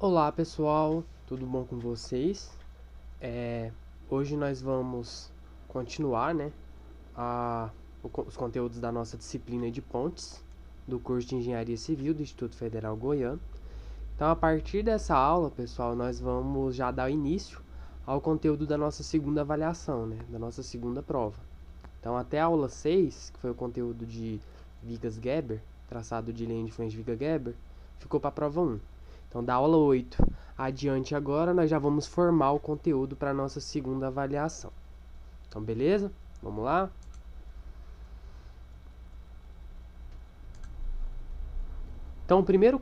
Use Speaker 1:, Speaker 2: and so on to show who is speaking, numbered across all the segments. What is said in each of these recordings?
Speaker 1: Olá pessoal, tudo bom com vocês? Hoje nós vamos continuar, a- os conteúdos da nossa disciplina de pontes do curso de Engenharia Civil do Instituto Federal Goiano. Então, a partir dessa aula, pessoal, nós vamos já dar início ao conteúdo da nossa segunda avaliação, da nossa segunda prova. Então, até a aula 6, que foi o conteúdo de Vigas-Geber, traçado de linha de frente Vigas-Geber, ficou para a prova 1. Então, da aula 8 adiante agora, nós já vamos formar o conteúdo para a nossa segunda avaliação. Então, beleza? Vamos lá? Então, o primeiro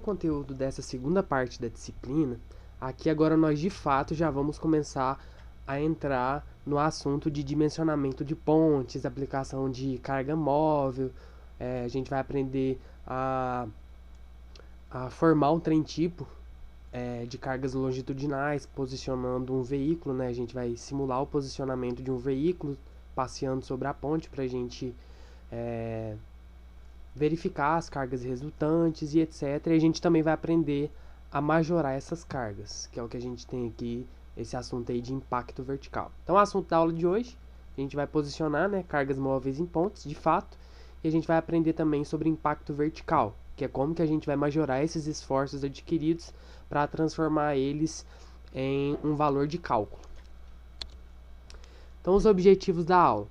Speaker 1: conteúdo dessa segunda parte da disciplina, aqui agora nós de fato já vamos começar a entrar no assunto de dimensionamento de pontes, aplicação de carga móvel. A gente vai aprender a formar um trem tipo de cargas longitudinais, posicionando um veículo, A gente vai simular o posicionamento de um veículo passeando sobre a ponte para a gente verificar as cargas resultantes e etc. E a gente também vai aprender a majorar essas cargas, que é o que a gente tem aqui, esse assunto aí de impacto vertical. Então, o assunto da aula de hoje, a gente vai posicionar cargas móveis em pontes, de fato, e a gente vai aprender também sobre impacto vertical, que é como que a gente vai majorar esses esforços adquiridos para transformar eles em um valor de cálculo. Então, os objetivos da aula: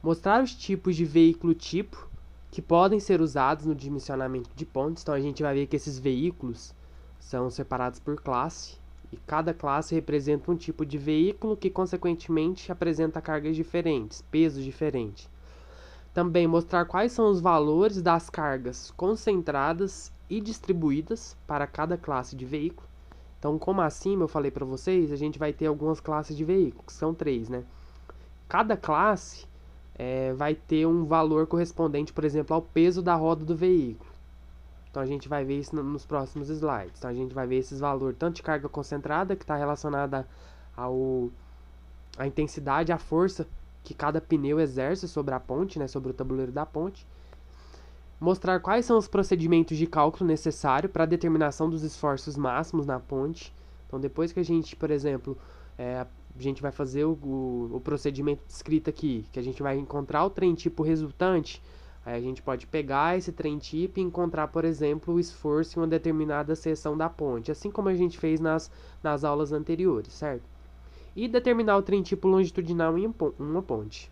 Speaker 1: mostrar os tipos de veículo tipo que podem ser usados no dimensionamento de pontes. Então, a gente vai ver que esses veículos são separados por classe, e cada classe representa um tipo de veículo que, consequentemente, apresenta cargas diferentes, pesos diferentes. Também mostrar quais são os valores das cargas concentradas e distribuídas para cada classe de veículo. Então, como acima eu falei para vocês, a gente vai ter algumas classes de veículos, são 3, Cada classe vai ter um valor correspondente, por exemplo, ao peso da roda do veículo. Então, a gente vai ver isso nos próximos slides. Então, a gente vai ver esses valores, tanto de carga concentrada, que está relacionada à intensidade, à força que cada pneu exerce sobre a ponte, sobre o tabuleiro da ponte. Mostrar quais são os procedimentos de cálculo necessários para a determinação dos esforços máximos na ponte. Então, depois que a gente, por exemplo, a gente vai fazer o procedimento descrito aqui, que a gente vai encontrar o trem tipo resultante, aí a gente pode pegar esse trem tipo e encontrar, por exemplo, o esforço em uma determinada seção da ponte, assim como a gente fez nas aulas anteriores, certo? E determinar o trem tipo longitudinal em uma ponte.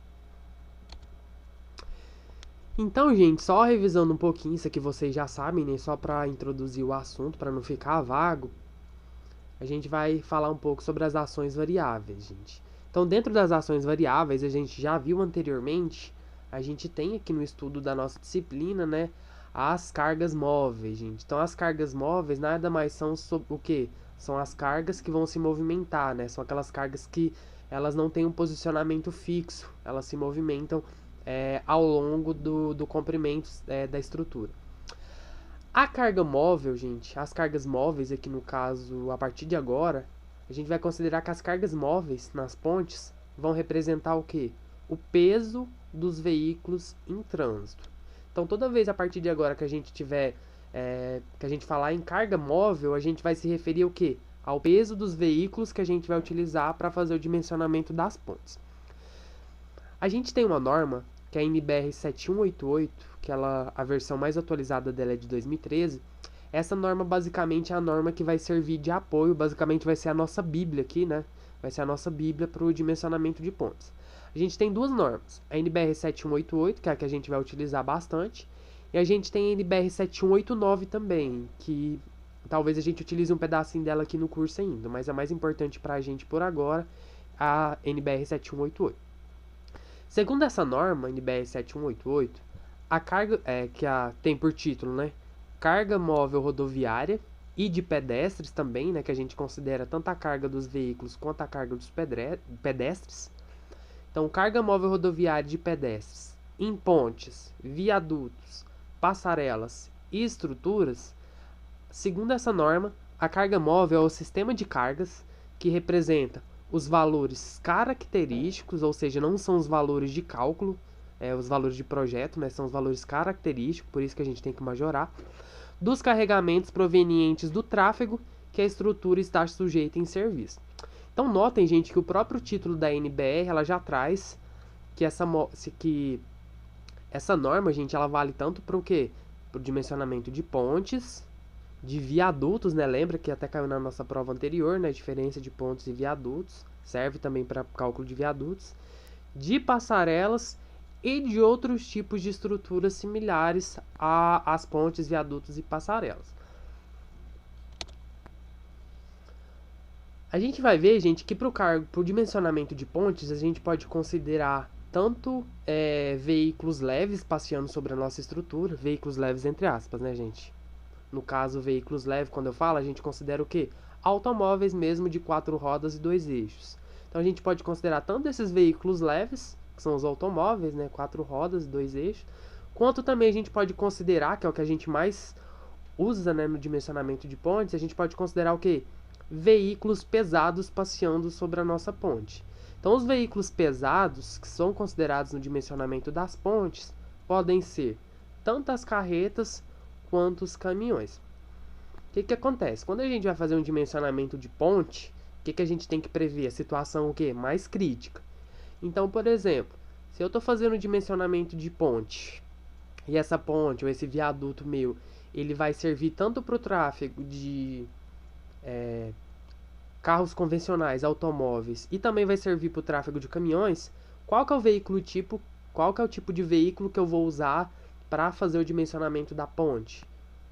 Speaker 1: Então, gente, só revisando um pouquinho, isso aqui vocês já sabem, Só para introduzir o assunto, para não ficar vago, a gente vai falar um pouco sobre as ações variáveis, gente. Então, dentro das ações variáveis, a gente já viu anteriormente, a gente tem aqui no estudo da nossa disciplina, as cargas móveis, gente. Então, as cargas móveis nada mais são o quê? São as cargas que vão se movimentar, São aquelas cargas que elas não têm um posicionamento fixo, elas se movimentam ao longo do comprimento da estrutura. A carga móvel, gente, as cargas móveis aqui no caso, a partir de agora, a gente vai considerar que as cargas móveis nas pontes vão representar o quê? O peso dos veículos em trânsito. Então, toda vez a partir de agora que a gente tiver, que a gente falar em carga móvel, a gente vai se referir ao quê? Ao peso dos veículos que a gente vai utilizar para fazer o dimensionamento das pontes. A gente tem uma norma, que é a NBR 7188, que a versão mais atualizada dela é de 2013. Essa norma basicamente é a norma que vai servir de apoio, basicamente vai ser a nossa bíblia aqui, Vai ser a nossa bíblia para o dimensionamento de pontes. A gente tem duas normas, a NBR 7188, que é a que a gente vai utilizar bastante, e a gente tem a NBR 7189 também, que talvez a gente utilize um pedacinho dela aqui no curso ainda, mas a mais importante para a gente por agora, a NBR 7188. Segundo essa norma, NBR 7188, a carga tem por título, Carga móvel rodoviária e de pedestres também, que a gente considera tanto a carga dos veículos quanto a carga dos pedestres. Então, carga móvel rodoviária de pedestres em pontes, viadutos, passarelas e estruturas. Segundo essa norma, a carga móvel é o sistema de cargas que representa os valores característicos, ou seja, não são os valores de cálculo, os valores de projeto, São os valores característicos, por isso que a gente tem que majorar, dos carregamentos provenientes do tráfego que a estrutura está sujeita em serviço. Então notem, gente, que o próprio título da NBR ela já traz que essa norma, gente, ela vale tanto para o quê? Para o dimensionamento de pontes, de viadutos, né? Lembra que até caiu na nossa prova anterior, né? A diferença de pontes e viadutos. Serve também para cálculo de viadutos. De passarelas e de outros tipos de estruturas similares às pontes, viadutos e passarelas. A gente vai ver, gente, que para o dimensionamento de pontes, a gente pode considerar tanto veículos leves passeando sobre a nossa estrutura, veículos leves entre aspas, né, gente? No caso, veículos leves, quando eu falo, a gente considera o quê? Automóveis mesmo de 4 rodas e 2 eixos. Então a gente pode considerar tanto esses veículos leves, que são os automóveis, né, 4 rodas e 2 eixos, quanto também a gente pode considerar, que é o que a gente mais usa, né, no dimensionamento de pontes, a gente pode considerar o quê? Veículos pesados passeando sobre a nossa ponte. Então, os veículos pesados, que são considerados no dimensionamento das pontes, podem ser tanto as carretas quanto os caminhões. O que acontece? Quando a gente vai fazer um dimensionamento de ponte, o que a gente tem que prever? A situação o quê? Mais crítica. Então, por exemplo, se eu estou fazendo um dimensionamento de ponte, e essa ponte ou esse viaduto meu, ele vai servir tanto para o tráfego de carros convencionais, automóveis, e também vai servir para o tráfego de caminhões, qual que é o veículo tipo, qual que é o tipo de veículo que eu vou usar para fazer o dimensionamento da ponte?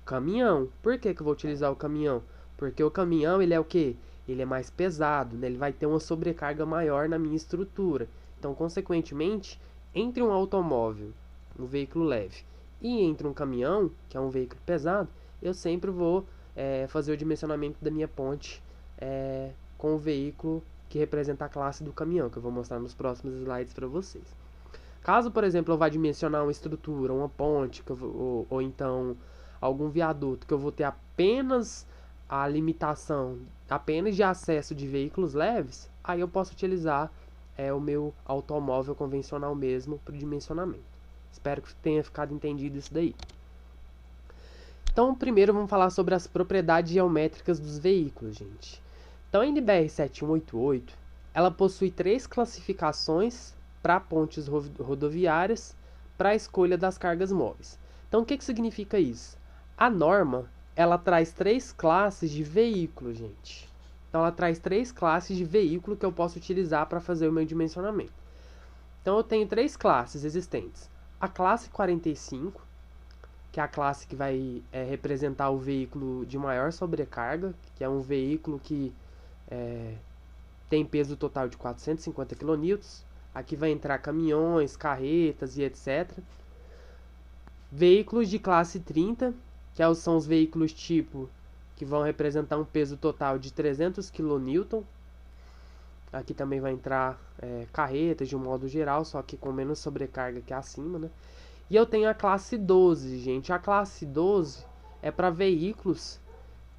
Speaker 1: Caminhão. Por que eu vou utilizar o caminhão? Porque o caminhão, ele é o quê? Ele é mais pesado, né? Ele vai ter uma sobrecarga maior na minha estrutura. Então, consequentemente, entre um automóvel, um veículo leve, e entre um caminhão, que é um veículo pesado, eu sempre vou fazer o dimensionamento da minha ponte com o veículo que representa a classe do caminhão, que eu vou mostrar nos próximos slides para vocês. Caso, por exemplo, eu vá dimensionar uma estrutura, uma ponte, ou então algum viaduto, que eu vou ter apenas a limitação apenas de acesso de veículos leves, aí eu posso utilizar o meu automóvel convencional mesmo para o dimensionamento. Espero que tenha ficado entendido isso daí. Então, primeiro vamos falar sobre as propriedades geométricas dos veículos, gente. Então, a NBR 7188, ela possui 3 classificações para pontes rodoviárias para a escolha das cargas móveis. Então, o que significa isso? A norma, ela traz 3 classes de veículo, gente. Então, ela traz 3 classes de veículo que eu posso utilizar para fazer o meu dimensionamento. Então, eu tenho 3 classes existentes. A classe 45, que é a classe que vai representar o veículo de maior sobrecarga, que é um veículo que tem peso total de 450 kN. Aqui vai entrar caminhões, carretas e etc. Veículos de classe 30, que são os veículos tipo que vão representar um peso total de 300 kN. Aqui também vai entrar carretas de um modo geral, só que com menos sobrecarga que acima, né? E eu tenho a classe 12, gente. A classe 12 é para veículos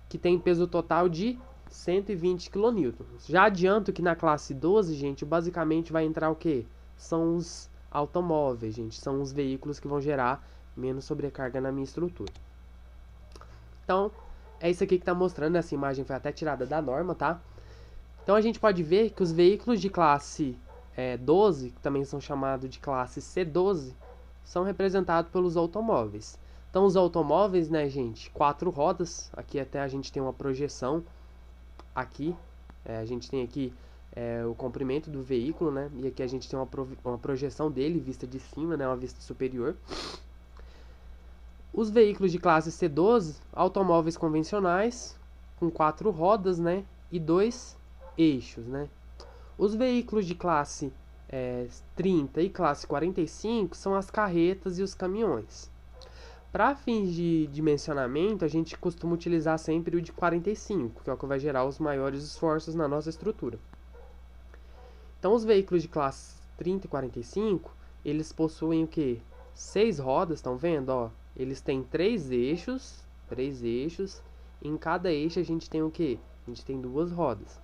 Speaker 1: que tem peso total de 120 kN. Já adianto que na classe 12, gente, basicamente vai entrar o quê? São os automóveis, gente. São os veículos que vão gerar menos sobrecarga na minha estrutura. Então, é isso aqui que está mostrando. Essa imagem foi até tirada da norma, tá? Então, a gente pode ver que os veículos de classe 12, que também são chamados de classe C12, são representados pelos automóveis. Então, os automóveis, né, gente, 4 rodas. Aqui até a gente tem uma projeção. Aqui, a gente tem aqui o comprimento do veículo, né? E aqui a gente tem uma projeção dele, vista de cima, né? Uma vista superior. Os veículos de classe C12, automóveis convencionais, com 4 rodas, né? E 2 eixos, né? Os veículos de classe 30 e classe 45 são as carretas e os caminhões. Para fins de dimensionamento, a gente costuma utilizar sempre o de 45, que é o que vai gerar os maiores esforços na nossa estrutura. Então, os veículos de classe 30 e 45, eles possuem o quê? 6 rodas, estão vendo? Ó, eles têm 3 eixos, e em cada eixo a gente tem o quê? A gente tem 2 rodas.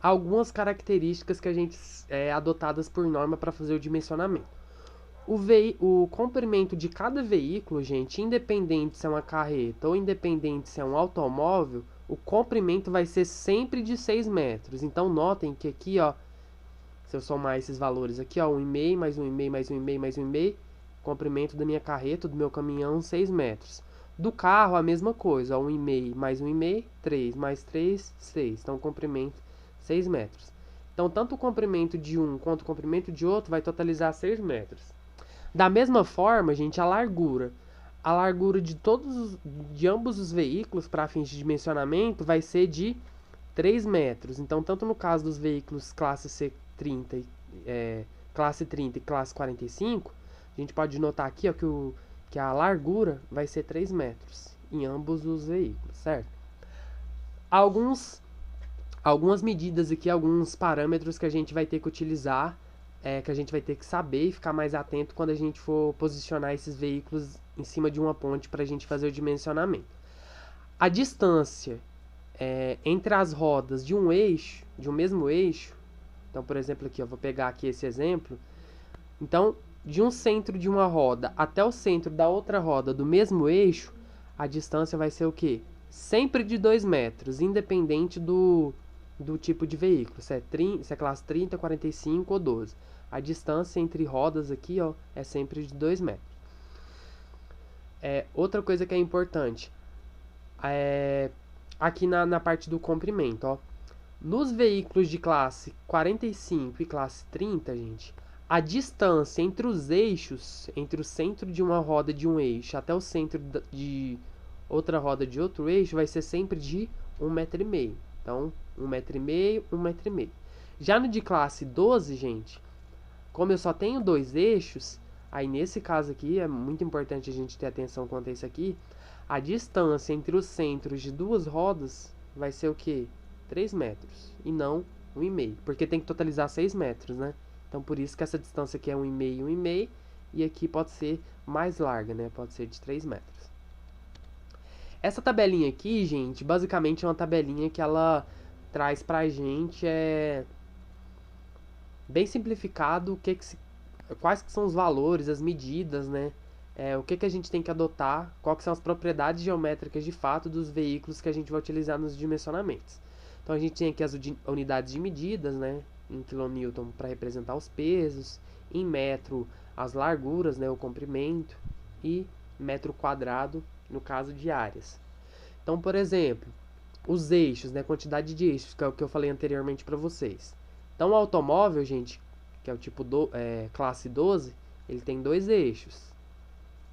Speaker 1: Algumas características que a gente adotadas por norma para fazer o dimensionamento. O comprimento de cada veículo, gente, independente se é uma carreta ou independente se é um automóvel, o comprimento vai ser sempre de 6 metros. Então, notem que aqui, ó, se eu somar esses valores aqui, ó, 1,5 mais 1,5 mais 1,5 mais 1,5, comprimento da minha carreta, do meu caminhão, 6 metros. Do carro, a mesma coisa, ó, 1,5 mais 1,5, 3 mais 3, 6. Então, comprimento, 6 metros. Então, tanto o comprimento de um quanto o comprimento de outro vai totalizar 6 metros. Da mesma forma, gente, a largura. A largura de ambos os veículos, para fins de dimensionamento, vai ser de 3 metros. Então, tanto no caso dos veículos classe C30, classe 30 e classe 45, a gente pode notar aqui ó, que a largura vai ser 3 metros em ambos os veículos, certo? Algumas medidas aqui, alguns parâmetros que a gente vai ter que utilizar, que a gente vai ter que saber e ficar mais atento quando a gente for posicionar esses veículos em cima de uma ponte para a gente fazer o dimensionamento. A distância entre as rodas de um eixo, de um mesmo eixo, então, por exemplo, aqui, eu vou pegar aqui esse exemplo. Então, de um centro de uma roda até o centro da outra roda do mesmo eixo, a distância vai ser o quê? Sempre de 2 metros, independente do tipo de veículo, se é classe 30, 45 ou 12. A distância entre rodas aqui, ó, é sempre de 2 metros. Outra coisa que é importante, aqui na parte do comprimento, ó. Nos veículos de classe 45 e classe 30, gente, a distância entre os eixos, entre o centro de uma roda de um eixo até o centro de outra roda de outro eixo, vai ser sempre de 1,5 m. Então, 1,5 m, 1,5 m. Já no de classe 12, gente, como eu só tenho 2 eixos, aí nesse caso aqui, é muito importante a gente ter atenção quanto a isso aqui, a distância entre os centros de duas rodas vai ser o quê? 3 metros e não 1,5, porque tem que totalizar 6 metros, né? Então, por isso que essa distância aqui é 1,5, 1,5, e aqui pode ser mais larga, né? Pode ser de 3 metros. Essa tabelinha aqui, gente, basicamente é uma tabelinha que ela traz pra gente, bem simplificado, quais que são os valores, as medidas, né? O que a gente tem que adotar, quais que são as propriedades geométricas de fato dos veículos que a gente vai utilizar nos dimensionamentos. Então, a gente tem aqui as unidades de medidas, né? Em quilonewton para representar os pesos, em metro as larguras, né? O comprimento, e metro quadrado no caso de áreas. Então, por exemplo, os eixos, né? Quantidade de eixos, que é o que eu falei anteriormente para vocês. Então, o automóvel, gente, que é o tipo classe 12, ele tem 2 eixos.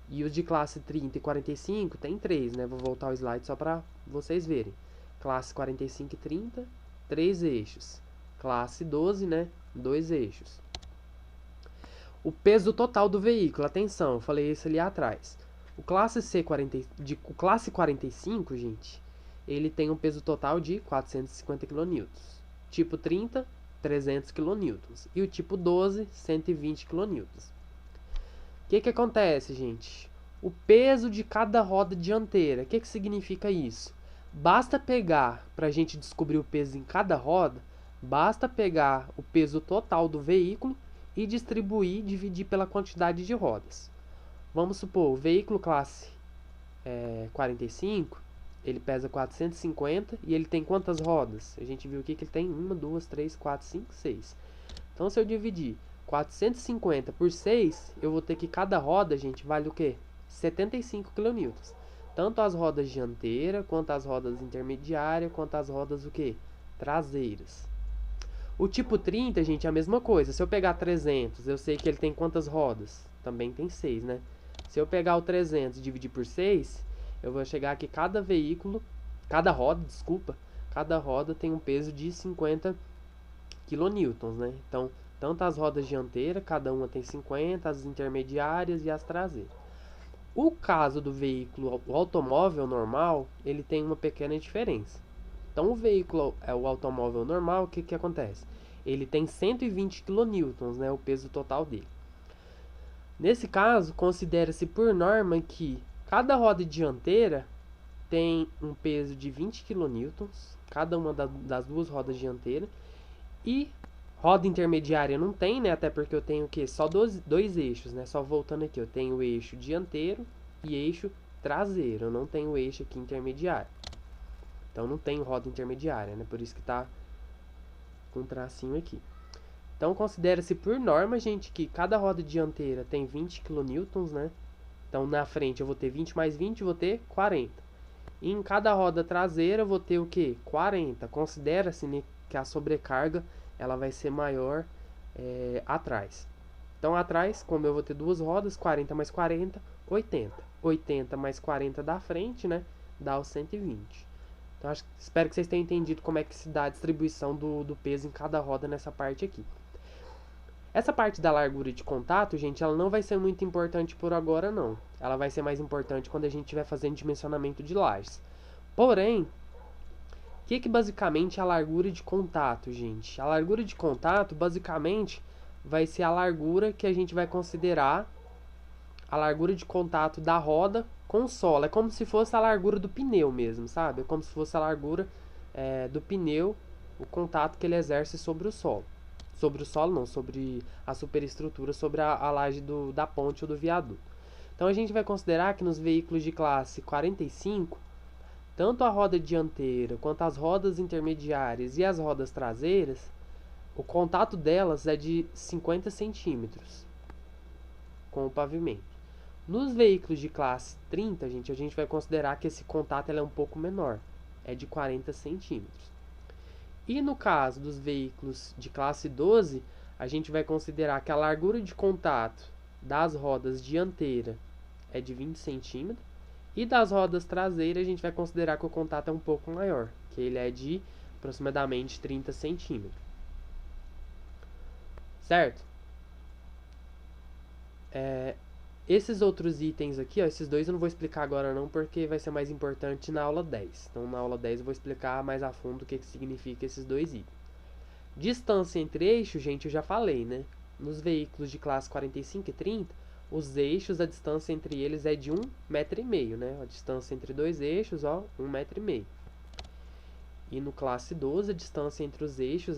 Speaker 1: E os de classe 30 e 45 tem 3, né? Vou voltar o slide só para vocês verem. Classe 45 e 30, 3 eixos. Classe 12, né? 2 eixos. O peso total do veículo, atenção, eu falei isso ali atrás. O classe 45, gente, ele tem um peso total de 450 kN. Tipo 30, 300 kN. E o tipo 12, 120 kN. O que acontece, gente? O peso de cada roda dianteira. O que significa isso? Basta pegar, para a gente descobrir o peso em cada roda, basta pegar o peso total do veículo e dividir pela quantidade de rodas. Vamos supor, o veículo classe 45, ele pesa 450 e ele tem quantas rodas? A gente viu aqui que ele tem 1, 2, 3, 4, 5, 6. Então, se eu dividir 450 por 6, eu vou ter que cada roda, gente, vale o quê? 75 kN. Tanto as rodas dianteiras, quanto as rodas intermediárias, quanto as rodas o quê? Traseiras. O tipo 30, gente, é a mesma coisa. Se eu pegar 300, eu sei que ele tem quantas rodas? Também tem 6, né? Se eu pegar o 300 e dividir por 6, eu vou chegar que cada roda tem um peso de 50 kN, né? Então, tanto as rodas dianteiras, cada uma tem 50, as intermediárias e as traseiras. O caso do veículo, o automóvel normal, ele tem uma pequena diferença. Então, o automóvel normal, o que acontece? Ele tem 120 kN, né, o peso total dele. Nesse caso, considera-se por norma que cada roda dianteira tem um peso de 20 kN, cada uma das duas rodas dianteiras, e Roda intermediária não tem, né? Até porque eu tenho o quê? Só dois eixos, né? Só voltando aqui, eu tenho o eixo dianteiro e eixo traseiro. Eu não tenho o eixo aqui intermediário. Então não tem roda intermediária, né? Por isso que tá com um tracinho aqui. Então considera-se por norma, gente, que cada roda dianteira tem 20 kN, né? Então na frente eu vou ter 20 mais 20, eu vou ter 40. E em cada roda traseira eu vou ter o quê? 40. Considera-se, né, que a sobrecarga ela vai ser maior atrás. Então atrás, como eu vou ter duas rodas, 40 mais 40, 80. 80 mais 40 da frente, né? Dá os 120. Então espero que vocês tenham entendido como é que se dá a distribuição do peso em cada roda nessa parte aqui. Essa parte da largura de contato, gente, ela não vai ser muito importante por agora, não. Ela vai ser mais importante quando a gente estiver fazendo dimensionamento de lajes. Porém, o que basicamente é a largura de contato, gente? A largura de contato, basicamente, vai ser a largura que a gente vai considerar a largura de contato da roda com o solo. É como se fosse a largura do pneu mesmo, sabe? É como se fosse a largura do pneu, o contato que ele exerce sobre o solo. Sobre o solo não, sobre a superestrutura, sobre a laje da ponte ou do viaduto. Então a gente vai considerar que nos veículos de classe 45, tanto a roda dianteira quanto as rodas intermediárias e as rodas traseiras, o contato delas é de 50 centímetros com o pavimento. Nos veículos de classe 30, gente, a gente vai considerar que esse contato é um pouco menor, é de 40 centímetros. E no caso dos veículos de classe 12, a gente vai considerar que a largura de contato das rodas dianteira é de 20 centímetros e das rodas traseiras a gente vai considerar que o contato é um pouco maior, que ele é de aproximadamente 30 centímetros. Certo? Esses outros itens aqui, ó, esses dois eu não vou explicar agora não, porque vai ser mais importante na aula 10. Então na aula 10 eu vou explicar mais a fundo o que significa esses dois itens. Distância entre eixos, gente, eu já falei, né? Nos veículos de classe 45 e 30, os eixos, a distância entre eles é de 1,5 m, né? A distância entre dois eixos, ó, 1,5 m. E no classe 12, a distância entre os eixos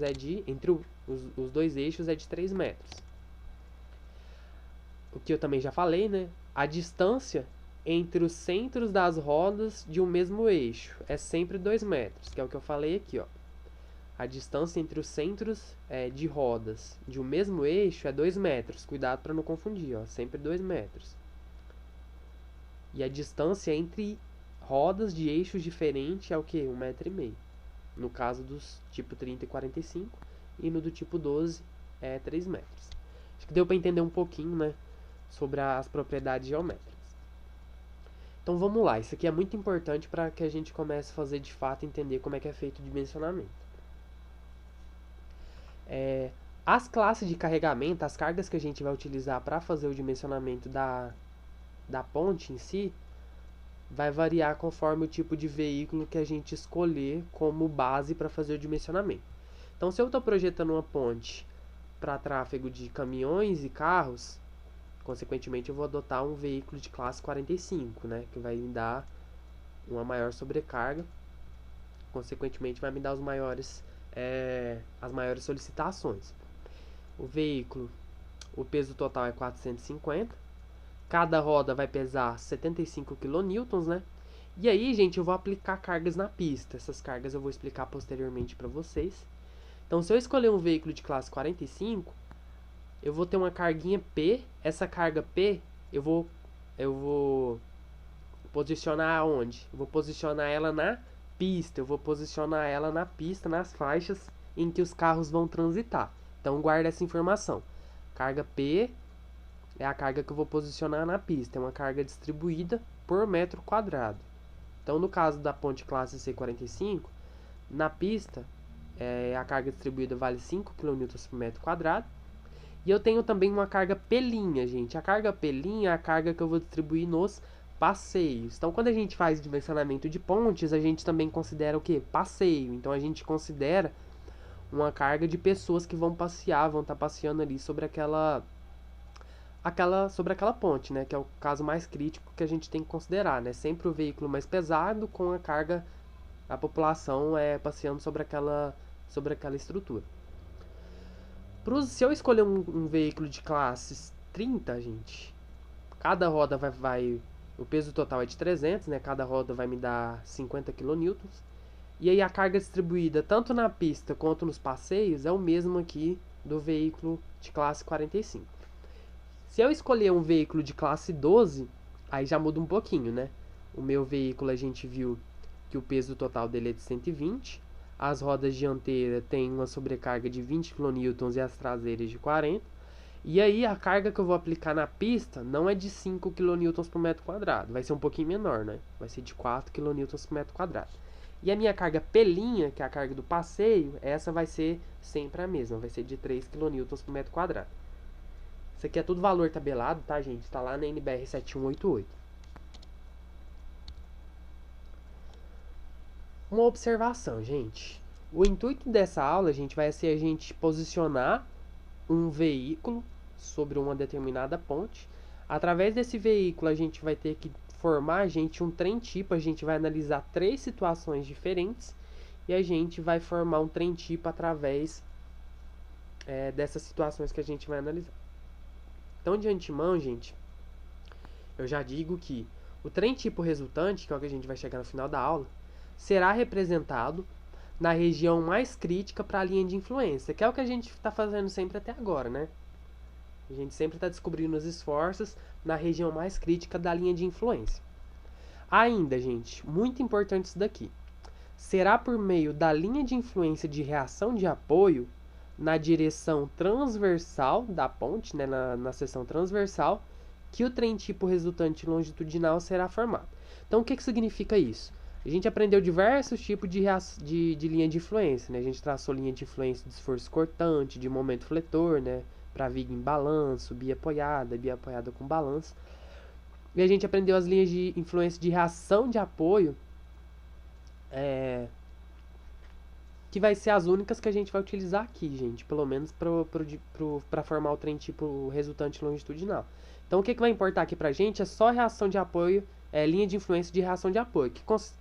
Speaker 1: os dois eixos é de 3 metros. O que eu também já falei, né? A distância entre os centros das rodas de um mesmo eixo é sempre 2 metros, que é o que eu falei aqui, ó. A distância entre os centros de rodas de um mesmo eixo é 2 metros. Cuidado para não confundir, ó. Sempre 2 metros. E a distância entre rodas de eixos diferentes é o que? 1,5 m. No caso dos tipo 30 e 45. E no do tipo 12 é 3 metros. Acho que deu para entender um pouquinho, né? Sobre as propriedades geométricas. Então vamos lá. Isso aqui é muito importante para que a gente comece a fazer de fato entender como é que é feito o dimensionamento. As classes de carregamento, as cargas que a gente vai utilizar para fazer o dimensionamento da ponte em si, vai variar conforme o tipo de veículo que a gente escolher como base para fazer o dimensionamento. Então, se eu estou projetando uma ponte para tráfego de caminhões e carros, consequentemente eu vou adotar um veículo de classe 45, né, que vai me dar uma maior sobrecarga, consequentemente vai me dar as maiores solicitações. O veículo, o peso total é 450. Cada roda vai pesar 75 kN, né? E aí, gente, eu vou aplicar cargas na pista. Essas cargas eu vou explicar posteriormente para vocês. Então, se eu escolher um veículo de classe 45, eu vou ter uma carguinha P. Essa carga P, eu vou posicionar aonde? Eu vou posicionar ela na pista. Eu vou posicionar ela na pista, nas faixas em que os carros vão transitar. Então guarda essa informação. Carga P é a carga que eu vou posicionar na pista. É uma carga distribuída por metro quadrado. Então no caso da ponte classe C45, na pista a carga distribuída vale 5 kN por metro quadrado. E eu tenho também uma carga P', gente. A carga P' é a carga que eu vou distribuir nos passeios. Então quando a gente faz dimensionamento de pontes, a gente também considera o que? Passeio. Então a gente considera uma carga de pessoas que vão passear, vão estar passeando ali sobre aquela ponte, né? Que é o caso mais crítico que a gente tem que considerar, né? Sempre o veículo mais pesado com a carga, a população passeando sobre aquela estrutura. Se eu escolher um veículo de classes 30, gente, cada roda o peso total é de 300, né? Cada roda vai me dar 50 kN. E aí a carga distribuída tanto na pista quanto nos passeios é o mesmo aqui do veículo de classe 45. Se eu escolher um veículo de classe 12, aí já muda um pouquinho, né? O meu veículo a gente viu que o peso total dele é de 120. As rodas dianteiras têm uma sobrecarga de 20 kN e as traseiras de 40. E aí a carga que eu vou aplicar na pista não é de 5 kN por metro quadrado. Vai ser um pouquinho menor, né? Vai ser de 4 kN por metro quadrado. E a minha carga pelinha, que é a carga do passeio, essa vai ser sempre a mesma. Vai ser de 3 kN por metro quadrado. Isso aqui é tudo valor tabelado, tá, gente? Tá lá na NBR 7188. Uma observação, gente. O intuito dessa aula, gente, vai ser a gente posicionar um veículo sobre uma determinada ponte. Através desse veículo, a gente vai ter que formar, gente, um trem tipo. A gente vai analisar 3 situações diferentes e a gente vai formar um trem tipo através dessas situações que a gente vai analisar. Então, de antemão, gente, eu já digo que o trem tipo resultante, que é o que a gente vai chegar no final da aula, será representado na região mais crítica para a linha de influência, que é o que a gente está fazendo sempre até agora, né? A gente sempre está descobrindo os esforços na região mais crítica da linha de influência. Ainda, gente, muito importante isso daqui. Será por meio da linha de influência de reação de apoio na direção transversal da ponte, né, na seção transversal, que o trem tipo resultante longitudinal será formado. Então, o que significa isso? A gente aprendeu diversos tipos de linha de influência, né? A gente traçou linha de influência de esforço cortante, de momento fletor, né? Para viga em balanço, biapoiada com balanço. E a gente aprendeu as linhas de influência de reação de apoio, que vai ser as únicas que a gente vai utilizar aqui, gente, pelo menos para formar o trem tipo resultante longitudinal. Então, o que vai importar aqui pra gente é só reação de apoio, linha de influência de reação de apoio,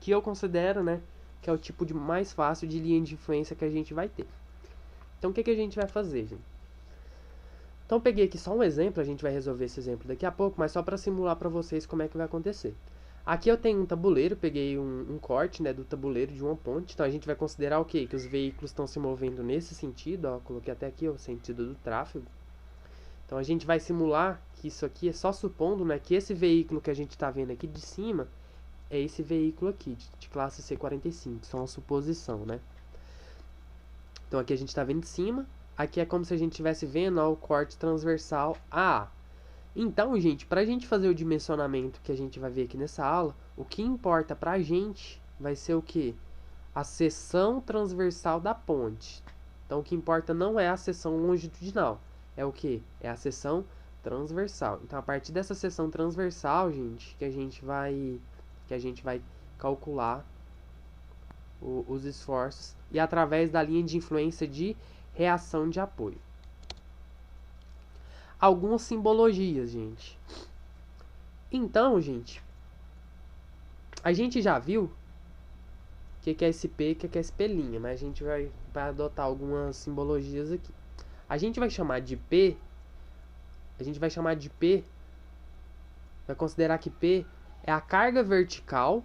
Speaker 1: que eu considero, né, que é o tipo mais fácil de linha de influência que a gente vai ter. Então, o que a gente vai fazer, gente? Então, eu peguei aqui só um exemplo, a gente vai resolver esse exemplo daqui a pouco, mas só para simular para vocês como é que vai acontecer. Aqui eu tenho um tabuleiro, peguei um corte, né, do tabuleiro de uma ponte. Então a gente vai considerar o quê? Que os veículos estão se movendo nesse sentido, ó, coloquei até aqui o sentido do tráfego. Então a gente vai simular que isso aqui é só supondo, né, que esse veículo que a gente está vendo aqui de cima é esse veículo aqui, de classe C45, só uma suposição, né. Então aqui a gente está vendo de cima, aqui é como se a gente estivesse vendo, ó, o corte transversal AA. Então, gente, para a gente fazer o dimensionamento que a gente vai ver aqui nessa aula, o que importa para a gente vai ser o quê? A seção transversal da ponte. Então, o que importa não é a seção longitudinal, é o quê? É a seção transversal. Então, a partir dessa seção transversal, gente, que a gente vai calcular os esforços e através da linha de influência de reação de apoio. Algumas simbologias, gente. Então, gente, a gente já viu o que é esse P e o que é esse P', mas a gente vai adotar algumas simbologias aqui. A gente vai chamar de P, vai considerar que P é a carga vertical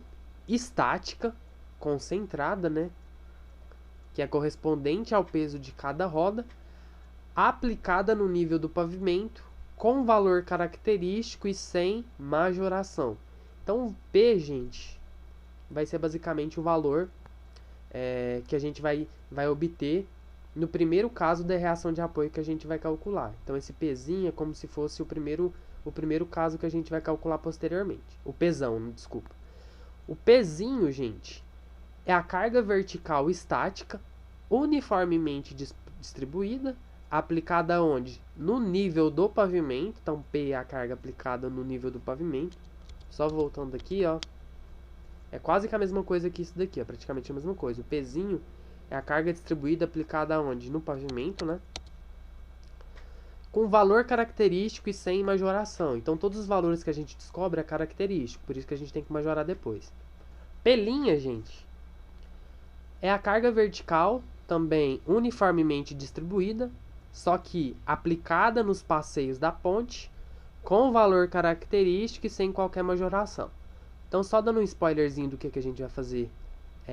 Speaker 1: estática concentrada, né, que é correspondente ao peso de cada roda, aplicada no nível do pavimento, com valor característico e sem majoração. Então, P, gente, vai ser basicamente o valor que a gente vai obter no primeiro caso da reação de apoio que a gente vai calcular. Então, esse Pzinho é como se fosse o primeiro caso que a gente vai calcular posteriormente. O Pzão, desculpa. O Pzinho, gente, é a carga vertical estática uniformemente distribuída, aplicada onde? No nível do pavimento. Então, P é a carga aplicada no nível do pavimento. Só voltando aqui, ó. É quase que a mesma coisa que isso daqui, ó. Praticamente a mesma coisa. O Pzinho é a carga distribuída aplicada onde? No pavimento, né? Com valor característico e sem majoração. Então, todos os valores que a gente descobre é característico. Por isso que a gente tem que majorar depois. P', gente, é a carga vertical também uniformemente distribuída, só que aplicada nos passeios da ponte, com valor característico e sem qualquer majoração. Então, só dando um spoilerzinho do que a gente vai fazer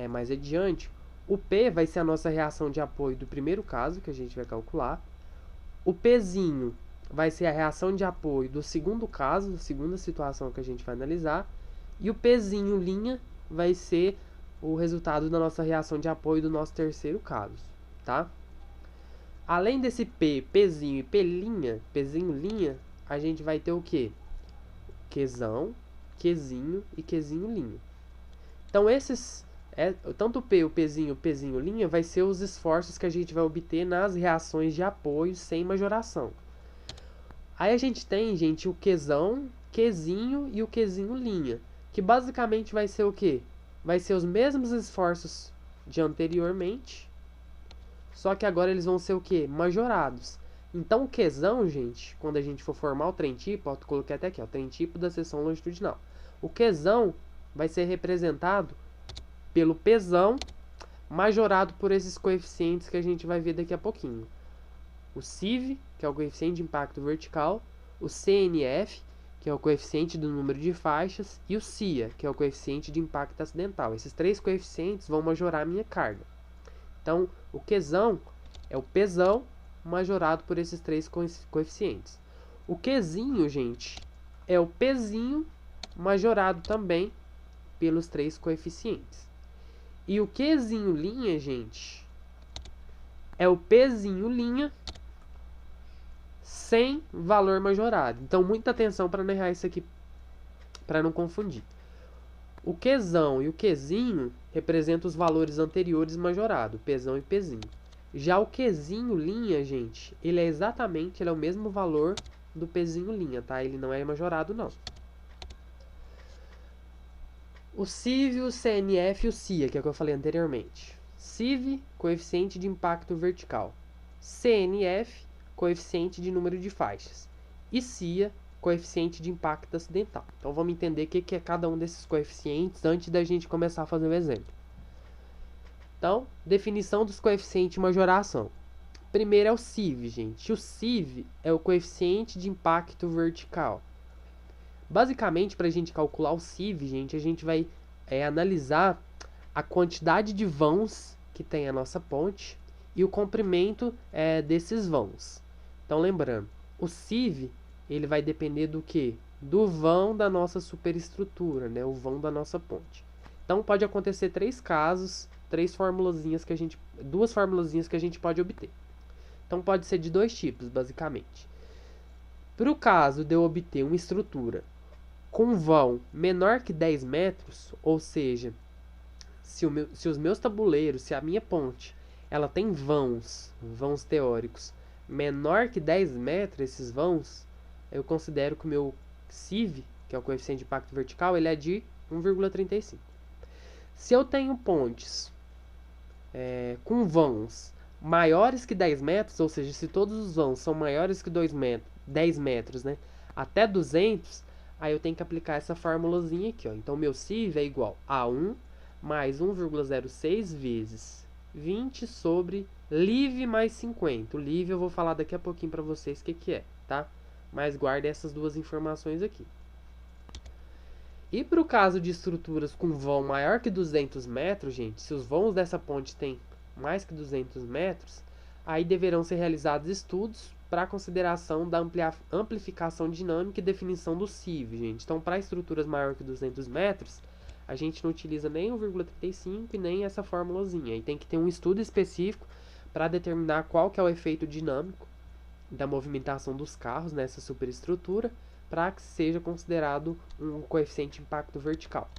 Speaker 1: mais adiante, o P vai ser a nossa reação de apoio do primeiro caso que a gente vai calcular. O Pzinho vai ser a reação de apoio do segundo caso, da segunda situação que a gente vai analisar. E o Pzinho linha vai ser o resultado da nossa reação de apoio do nosso terceiro caso, tá? Além desse P, Pzinho e Pzinho linha, a gente vai ter o quê? Qzão, Qzinho e Qzinho linha. Então esses, tanto o P, o Pzinho linha, vai ser os esforços que a gente vai obter nas reações de apoio sem majoração. Aí a gente tem, gente, o Qzão, Qzinho e o Qzinho linha, que basicamente vai ser o quê? Vai ser os mesmos esforços de anteriormente, só que agora eles vão ser o quê? Majorados. Então o Qzão, gente, quando a gente for formar o trem-tipo, eu coloquei até aqui, ó, trem-tipo da seção longitudinal. O Qzão vai ser representado pelo Pzão majorado por esses coeficientes que a gente vai ver daqui a pouquinho. O CIV, que é o coeficiente de impacto vertical, o CNF, que é o coeficiente do número de faixas, e o CIA, que é o coeficiente de impacto acidental. Esses três coeficientes vão majorar a minha carga. Então, o Qzão é o Pzão majorado por esses três coeficientes. O Qzinho, gente, é o Pzinho majorado também pelos três coeficientes. E o Qzinho linha, gente, é o Pzinho linha sem valor majorado. Então, muita atenção para não errar isso aqui, para não confundir. O Qzão e o Qzinho representam os valores anteriores majorados, Pzão e Pzinho. Já o Qzinho linha, gente, ele é o mesmo valor do Pzinho linha, tá? Ele não é majorado, não. O CIV, o CNF e o CIA, que é o que eu falei anteriormente. CIV, coeficiente de impacto vertical. CNF, coeficiente de número de faixas. E CIA, coeficiente de impacto acidental. Então vamos entender o que é cada um desses coeficientes antes da gente começar a fazer o exemplo. Então, definição dos coeficientes de majoração. Primeiro é o CIV, gente. O CIV é o coeficiente de impacto vertical. Basicamente, para a gente calcular o CIV, gente, a gente vai analisar a quantidade de vãos que tem a nossa ponte e o comprimento desses vãos. Então, lembrando, o CIV ele vai depender do quê? Do vão da nossa superestrutura, né? O vão da nossa ponte. Então, pode acontecer duas formulazinhas que a gente pode obter. Então, pode ser de dois tipos, basicamente. Para o caso de eu obter uma estrutura com vão menor que 10 metros, ou seja, se os meus tabuleiros, se a minha ponte, ela tem vãos teóricos menor que 10 metros, esses vãos, eu considero que o meu CIV, que é o coeficiente de impacto vertical, ele é de 1,35. Se eu tenho pontes com vãos maiores que 10 metros, ou seja, se todos os vãos são maiores que 10 metros, né, até 200, aí eu tenho que aplicar essa formulazinha aqui, ó. Então, meu CIV é igual a 1 mais 1,06 vezes 20 sobre LIV mais 50. O LIV eu vou falar daqui a pouquinho para vocês o que é, tá? Mas guarde essas duas informações aqui. E para o caso de estruturas com vão maior que 200 metros, gente, se os vãos dessa ponte têm mais que 200 metros, aí deverão ser realizados estudos para a consideração da amplificação dinâmica e definição do CIV, gente. Então, para estruturas maior que 200 metros, a gente não utiliza nem 1,35 e nem essa formulazinha. E tem que ter um estudo específico para determinar qual que é o efeito dinâmico da movimentação dos carros nessa superestrutura, para que seja considerado um coeficiente de impacto vertical.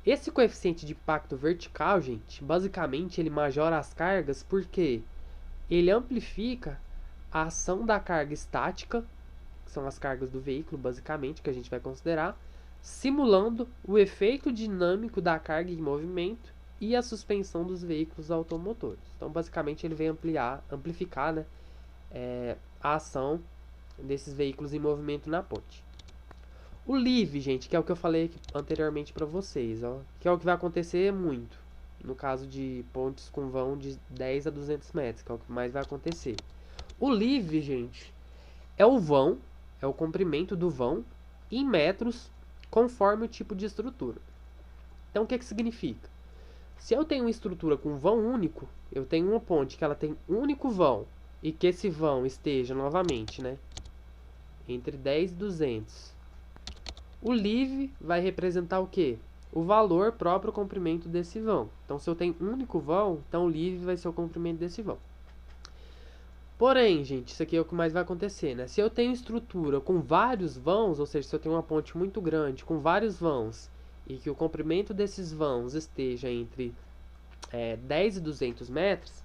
Speaker 1: Esse coeficiente de impacto vertical, gente, basicamente ele majora as cargas porque ele amplifica a ação da carga estática, que são as cargas do veículo, basicamente, que a gente vai considerar, simulando o efeito dinâmico da carga em movimento e a suspensão dos veículos automotores. Então, basicamente, ele vem amplificar, né, a ação desses veículos em movimento na ponte. O LIV, gente, que é o que eu falei anteriormente para vocês, ó, que é o que vai acontecer muito. no caso de pontes com vão de 10 a 200 metros, que é o que mais vai acontecer. O live, gente, é o vão, é o comprimento do vão em metros, conforme o tipo de estrutura. Então, o que significa? Se eu tenho uma estrutura com vão único, eu tenho uma ponte que ela tem um único vão, e que esse vão esteja, novamente, né, entre 10 e 200. O live vai representar o quê? O valor próprio comprimento desse vão. Então, se eu tenho um único vão, então o live vai ser o comprimento desse vão. Porém, gente, isso aqui é o que mais vai acontecer, né? Se eu tenho estrutura com vários vãos, ou seja, se eu tenho uma ponte muito grande com vários vãos, e que o comprimento desses vãos esteja entre 10 e 200 metros,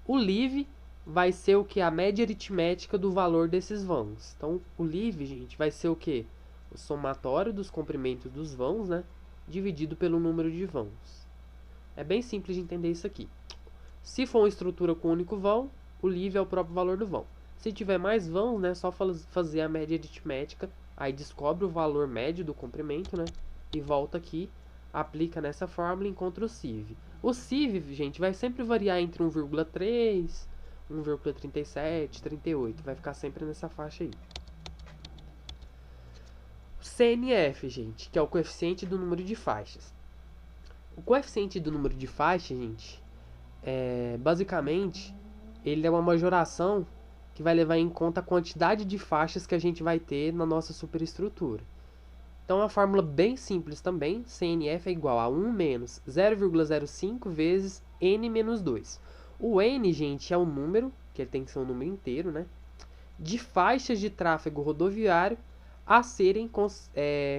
Speaker 1: o live vai ser o que? A média aritmética do valor desses vãos. Então, o live, gente, vai ser o que? O somatório dos comprimentos dos vãos, né? Dividido pelo número de vãos. É bem simples de entender isso aqui. Se for uma estrutura com um único vão, o live é o próprio valor do vão. Se tiver mais vãos, né? Só fazer a média aritmética, aí descobre o valor médio do comprimento, né? E volta aqui, aplica nessa fórmula e encontra o sieve. O sieve, gente, vai sempre variar entre 1,3, 1,37, 38. Vai ficar sempre nessa faixa aí. O CNF, gente, que é o coeficiente do número de faixas. O coeficiente do número de faixas, gente, basicamente, ele é uma majoração que vai levar em conta a quantidade de faixas que a gente vai ter na nossa superestrutura. Então, é uma fórmula bem simples também. CNF é igual a 1 menos 0,05 vezes N menos 2. O N, gente, é o número, que ele tem que ser um número inteiro, né? De faixas de tráfego rodoviário a serem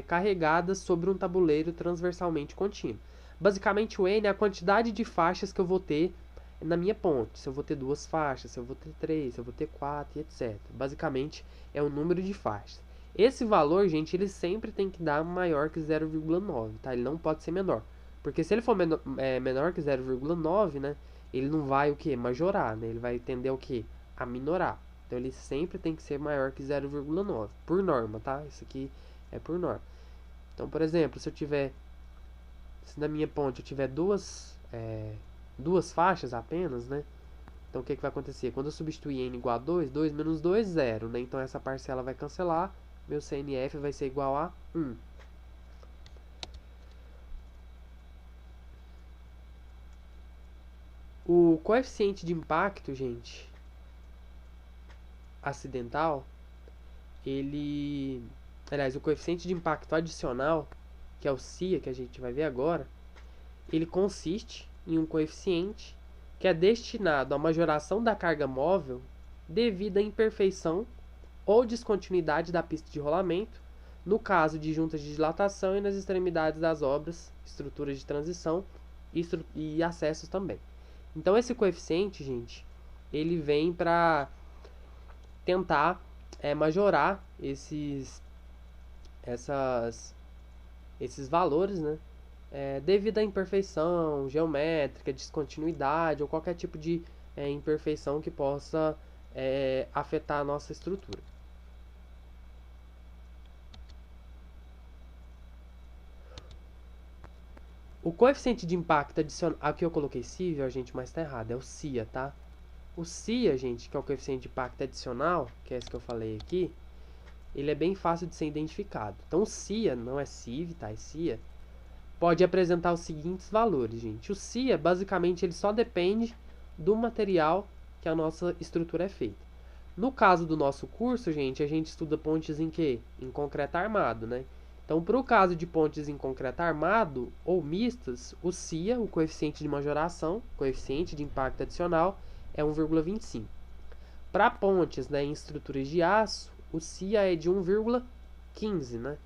Speaker 1: carregadas sobre um tabuleiro transversalmente contínuo. Basicamente, o N é a quantidade de faixas que eu vou ter na minha ponte. Se eu vou ter 2 faixas, se eu vou ter 3, se eu vou ter 4 e etc. Basicamente, é o número de faixas. Esse valor, gente, ele sempre tem que dar maior que 0,9, tá? Ele não pode ser menor. Porque se ele for menor que 0,9, né? Ele não vai o que? Majorar, né? Ele vai tender o que? A minorar. Então ele sempre tem que ser maior que 0,9. Por norma, tá? Isso aqui é por norma. Então, por exemplo, se na minha ponte eu tiver duas faixas apenas, né? Então o que vai acontecer? Quando eu substituir n igual a 2, 2 menos 2, 0, né? Então essa parcela vai cancelar. Meu CNF vai ser igual a 1. O coeficiente de impacto, gente, acidental, aliás, o coeficiente de impacto adicional, que é o CIA, que a gente vai ver agora, ele consiste em um coeficiente que é destinado à majoração da carga móvel devido à imperfeição ou descontinuidade da pista de rolamento, no caso de juntas de dilatação e nas extremidades das obras, estruturas de transição e acessos também. Então esse coeficiente, gente, ele vem para tentar majorar esses valores, né? Devido à imperfeição geométrica, descontinuidade ou qualquer tipo de imperfeição que possa afetar a nossa estrutura. O coeficiente de impacto adicional, aqui eu coloquei cível, gente, mas tá errado, é o CIA, tá? O CIA, gente, que é o coeficiente de impacto adicional, que é esse que eu falei aqui, ele é bem fácil de ser identificado. Então o CIA, não é CIV, tá? É CIA, pode apresentar os seguintes valores, gente. O CIA, basicamente, ele só depende do material que a nossa estrutura é feita. No caso do nosso curso, gente, a gente estuda pontes em quê? Em concreto armado, né? Então, para o caso de pontes em concreto armado ou mistas, o CIA, o coeficiente de majoração, coeficiente de impacto adicional, é 1,25. Para pontes, né, em estruturas de aço, o CIA é de 1,15, né?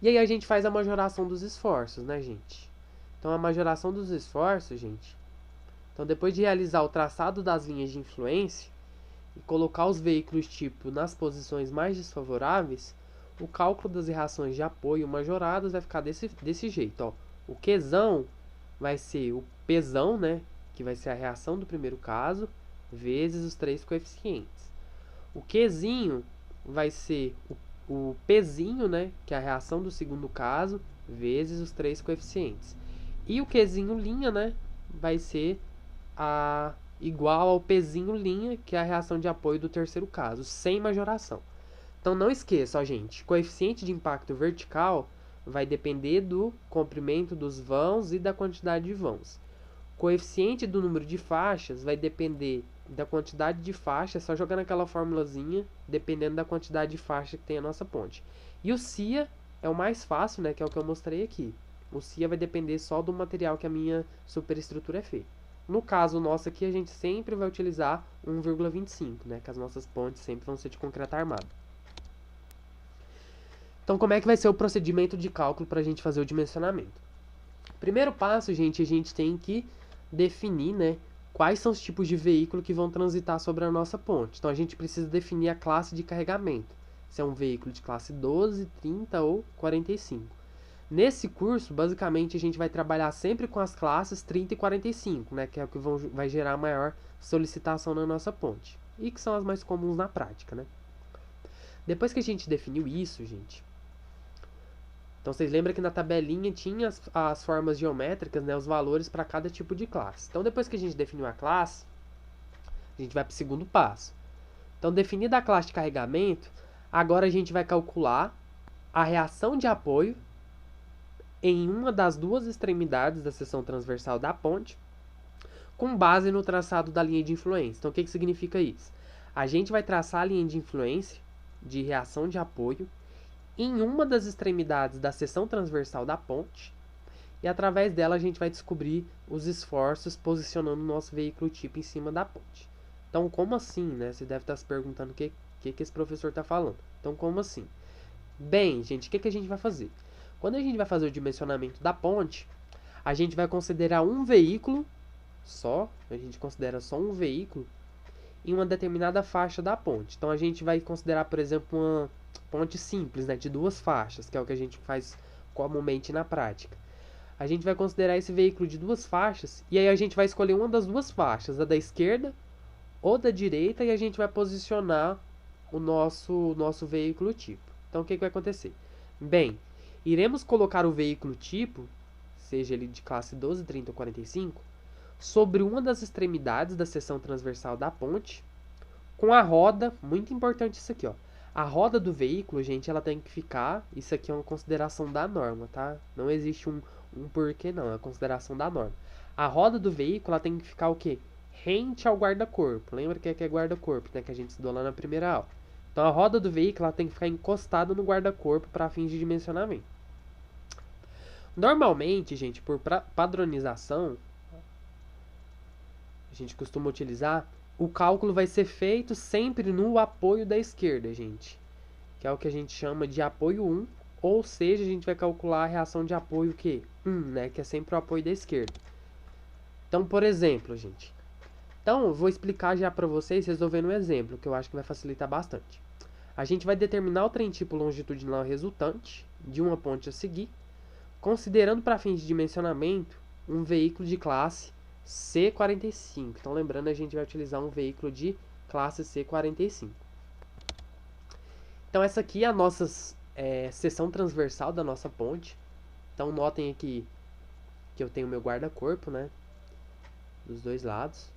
Speaker 1: E aí a gente faz a majoração dos esforços, né, gente? Então, a majoração dos esforços, gente... Então, depois de realizar o traçado das linhas de influência e colocar os veículos tipo nas posições mais desfavoráveis, o cálculo das reações de apoio majoradas vai ficar desse jeito, ó. O Qzão vai ser o Pzão, né, que vai ser a reação do primeiro caso, vezes os 3 coeficientes. O Qzinho vai ser o Pzinho, né, que é a reação do segundo caso, vezes os 3 coeficientes. E o Qzinho linha, né, vai ser igual ao Pzinho linha, que é a reação de apoio do terceiro caso, sem majoração. Então não esqueça, ó, gente, coeficiente de impacto vertical vai depender do comprimento dos vãos e da quantidade de vãos. Coeficiente do número de faixas vai depender da quantidade de faixas, só jogar naquela formulazinha, dependendo da quantidade de faixa que tem a nossa ponte. E o CIA é o mais fácil, né, que é o que eu mostrei aqui. O CIA vai depender só do material que a minha superestrutura é feita. No caso nosso aqui, a gente sempre vai utilizar 1,25, né, que as nossas pontes sempre vão ser de concreto armado. Então, como é que vai ser o procedimento de cálculo para a gente fazer o dimensionamento? Primeiro passo, gente, a gente tem que definir, né, quais são os tipos de veículo que vão transitar sobre a nossa ponte. Então, a gente precisa definir a classe de carregamento. Se é um veículo de classe 12, 30 ou 45. Nesse curso, basicamente, a gente vai trabalhar sempre com as classes 30 e 45, né, que é o que vai gerar maior solicitação na nossa ponte. E que são as mais comuns na prática, né? Depois que a gente definiu isso, gente... Então, vocês lembram que na tabelinha tinha as formas geométricas, né, os valores para cada tipo de classe. Então, depois que a gente definiu a classe, a gente vai para o segundo passo. Então, definida a classe de carregamento, agora a gente vai calcular a reação de apoio em uma das duas extremidades da seção transversal da ponte, com base no traçado da linha de influência. Então, o que significa isso? A gente vai traçar a linha de influência de reação de apoio em uma das extremidades da seção transversal da ponte, e através dela a gente vai descobrir os esforços posicionando o nosso veículo tipo em cima da ponte. Então, como assim, né? Você deve estar se perguntando o que esse professor está falando. Então, como assim? Bem, gente, o que a gente vai fazer? Quando a gente vai fazer o dimensionamento da ponte, a gente vai considerar um veículo só, a gente considera só um veículo em uma determinada faixa da ponte. Então, a gente vai considerar, por exemplo, uma ponte simples, né, de duas faixas, que é o que a gente faz comumente na prática. A gente vai considerar esse veículo de duas faixas, e aí a gente vai escolher uma das duas faixas, a da esquerda ou da direita, e a gente vai posicionar o nosso veículo tipo. Então, o que vai acontecer? Bem, iremos colocar o veículo tipo, seja ele de classe 12, 30 ou 45, sobre uma das extremidades da seção transversal da ponte, com a roda, muito importante isso aqui, ó. A roda do veículo, gente, ela tem que ficar... Isso aqui é uma consideração da norma, tá? Não existe um porquê, não. É a consideração da norma. A roda do veículo, ela tem que ficar o quê? Rente ao guarda-corpo. Lembra que é guarda-corpo, né? Que a gente estudou lá na primeira aula. Então, a roda do veículo, ela tem que ficar encostada no guarda-corpo para fins de dimensionamento. Normalmente, gente, por padronização, a gente costuma utilizar... O cálculo vai ser feito sempre no apoio da esquerda, gente. Que é o que a gente chama de apoio 1. Ou seja, a gente vai calcular a reação de apoio que 1, né? Que é sempre o apoio da esquerda. Então, por exemplo, gente. Então, eu vou explicar já para vocês resolvendo um exemplo, que eu acho que vai facilitar bastante. A gente vai determinar o trem tipo longitudinal resultante de uma ponte a seguir, considerando para fins de dimensionamento um veículo de classe C45. Então, lembrando, a gente vai utilizar um veículo de classe C45. Então, essa aqui é a nossa seção transversal da nossa ponte. Então, notem aqui que eu tenho o meu guarda-corpo, né? Dos dois lados.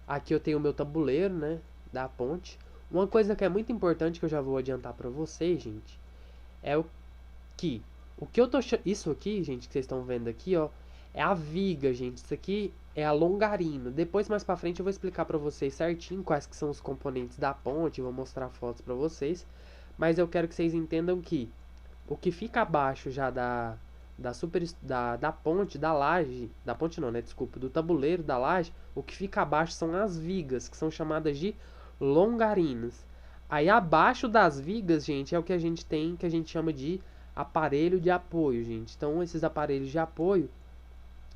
Speaker 1: Aqui eu tenho o meu tabuleiro, né? Da ponte. Uma coisa que é muito importante, que eu já vou adiantar para vocês, gente, é o que eu tô... Isso aqui, gente, que vocês estão vendo aqui, ó, é a viga, gente. Isso aqui é a longarina. Depois, mais pra frente, eu vou explicar pra vocês certinho quais que são os componentes da ponte. Vou mostrar fotos pra vocês. Mas eu quero que vocês entendam que o que fica abaixo já da ponte, da laje... Da ponte não, né? Desculpa. Do tabuleiro, da laje. O que fica abaixo são as vigas, que são chamadas de longarinas. Aí, abaixo das vigas, gente, é o que a gente tem, que a gente chama de aparelho de apoio, gente. Então, esses aparelhos de apoio,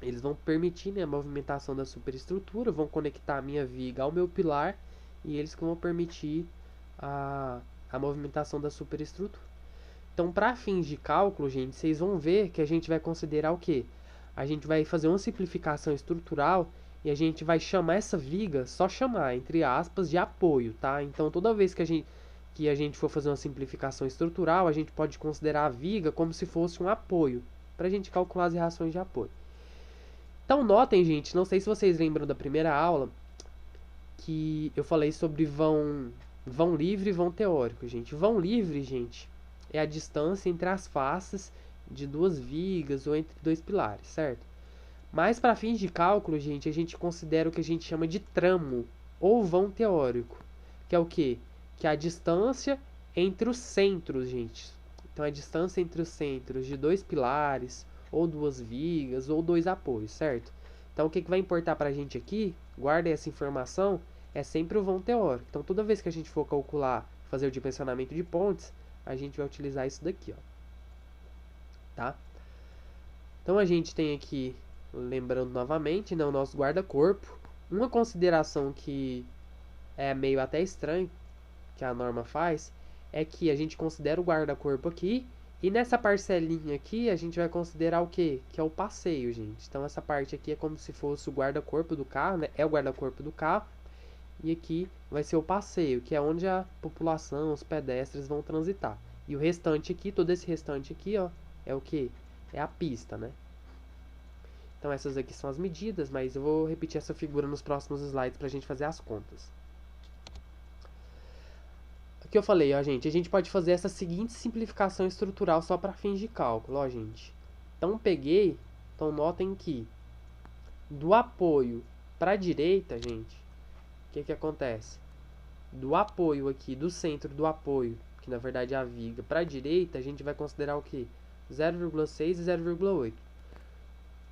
Speaker 1: eles vão permitir, né, a movimentação da superestrutura, vão conectar a minha viga ao meu pilar, e eles que vão permitir a movimentação da superestrutura. Então, para fins de cálculo, gente, vocês vão ver que a gente vai considerar o quê? A gente vai fazer uma simplificação estrutural e a gente vai chamar essa viga, só chamar, entre aspas, de apoio, tá? Então, toda vez que a gente for fazer uma simplificação estrutural, a gente pode considerar a viga como se fosse um apoio, para a gente calcular as reações de apoio. Então notem, gente, não sei se vocês lembram da primeira aula, que eu falei sobre vão livre e vão teórico, gente. Vão livre, gente, é a distância entre as faces de duas vigas ou entre dois pilares, certo? Mas para fins de cálculo, gente, a gente considera o que a gente chama de tramo ou vão teórico, que é o quê? Que é a distância entre os centros, gente. Então, a distância entre os centros de dois pilares, ou duas vigas, ou dois apoios, certo? Então, o que vai importar para a gente aqui, guardem essa informação, é sempre o vão teórico. Então, toda vez que a gente for calcular, fazer o dimensionamento de pontes, a gente vai utilizar isso daqui, ó. Tá? Então, a gente tem aqui, lembrando novamente, né, o nosso guarda-corpo. Uma consideração que é meio até estranho, que a norma faz, é que a gente considera o guarda-corpo aqui, e nessa parcelinha aqui a gente vai considerar o quê? Que é o passeio, gente. Então essa parte aqui é como se fosse o guarda-corpo do carro, né? É o guarda-corpo do carro, e aqui vai ser o passeio, que é onde a população, os pedestres vão transitar. E o restante aqui, todo esse restante aqui, ó, é o quê? É a pista, né? Então essas aqui são as medidas, mas eu vou repetir essa figura nos próximos slides para a gente fazer as contas. Que eu falei, ó, gente, a gente pode fazer essa seguinte simplificação estrutural só para fins de cálculo, ó, gente. Então, então notem que do apoio para a direita, gente, o que acontece? Do apoio aqui, do centro do apoio, que na verdade é a viga, para a direita, a gente vai considerar o quê? 0,6 e 0,8.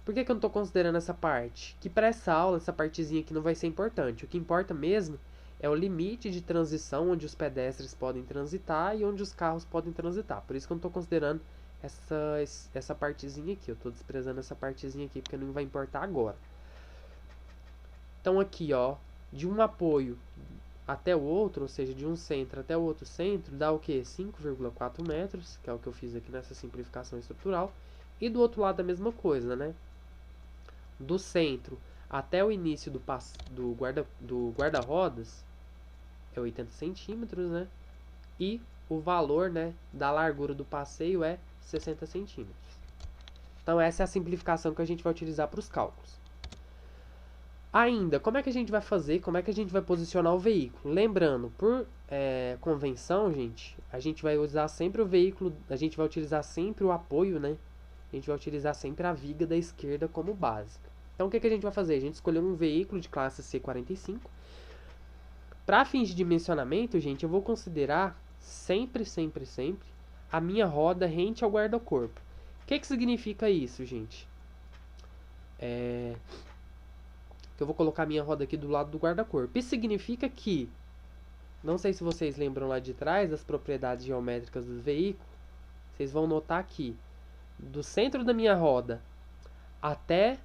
Speaker 1: Por que eu não estou considerando essa parte? Que para essa aula, essa partezinha aqui não vai ser importante. O que importa mesmo é o limite de transição onde os pedestres podem transitar e onde os carros podem transitar. Por isso que eu não estou considerando essa partezinha aqui. Eu estou desprezando essa partezinha aqui porque não vai importar agora. Então aqui, ó, de um apoio até o outro, ou seja, de um centro até o outro centro, dá o que? 5,4 metros, que é o que eu fiz aqui nessa simplificação estrutural. E do outro lado a mesma coisa, né? Do centro até o início do guarda-rodas é 80 centímetros, né? E o valor, né, da largura do passeio é 60 centímetros. Então essa é a simplificação que a gente vai utilizar para os cálculos. Ainda, como é que a gente vai fazer? Como é que a gente vai posicionar o veículo? Lembrando, por convenção, gente, a gente vai usar sempre o veículo, a gente vai utilizar sempre o apoio, né? A gente vai utilizar sempre a viga da esquerda como base. Então, o que a gente vai fazer? A gente escolheu um veículo de classe C45. Para fins de dimensionamento, gente, eu vou considerar sempre a minha roda rente ao guarda-corpo. O que significa isso, gente? Que eu vou colocar a minha roda aqui do lado do guarda-corpo. Isso significa que, não sei se vocês lembram lá de trás das propriedades geométricas do veículo, vocês vão notar aqui, do centro da minha roda até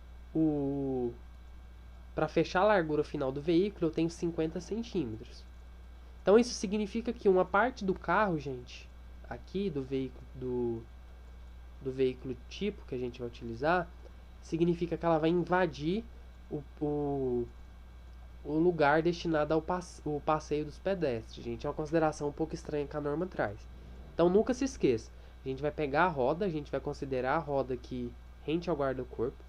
Speaker 1: para fechar a largura final do veículo, eu tenho 50 centímetros. Então isso significa que uma parte do carro, gente, aqui do veículo tipo que a gente vai utilizar, significa que ela vai invadir o lugar destinado ao passeio dos pedestres, gente. É uma consideração um pouco estranha que a norma traz. Então nunca se esqueça, a gente vai pegar a roda, a gente vai considerar a roda aqui rente ao guarda-corpo,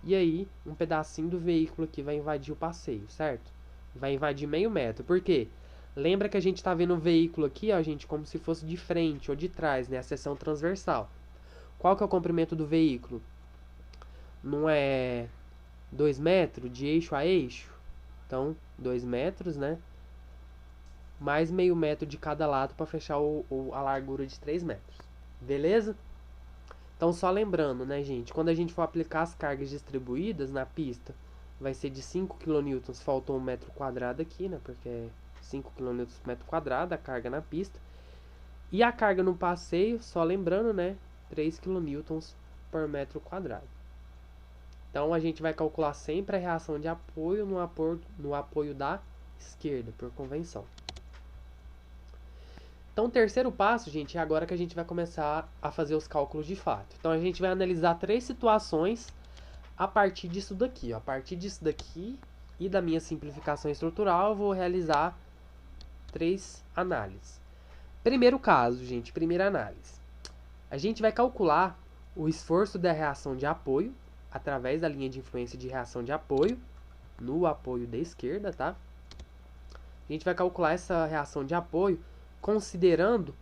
Speaker 1: e aí um pedacinho do veículo aqui vai invadir o passeio, certo? Vai invadir meio metro. Por quê? Lembra que a gente está vendo o veículo aqui, ó, gente, como se fosse de frente ou de trás, né? A seção transversal. Qual que é o comprimento do veículo? Não é 2 metros de eixo a eixo? Então, 2 metros, né? Mais meio metro de cada lado para fechar a largura de 3 metros. Beleza? Então, só lembrando, né, gente? Quando a gente for aplicar as cargas distribuídas na pista, vai ser de 5 kN, faltou 1 metro quadrado aqui, né? Porque é 5 kN por metro quadrado a carga na pista. E a carga no passeio, só lembrando, né? 3 kN por metro quadrado. Então, a gente vai calcular sempre a reação de apoio no apoio da esquerda, por convenção. Então, o terceiro passo, gente, é agora que a gente vai começar a fazer os cálculos de fato. Então, a gente vai analisar 3 situações a partir disso daqui. Ó. A partir disso daqui e da minha simplificação estrutural, eu vou realizar 3 análises. Primeiro caso, gente, primeira análise. A gente vai calcular o esforço da reação de apoio através da linha de influência de reação de apoio, no apoio da esquerda, tá? A gente vai calcular essa reação de apoio considerando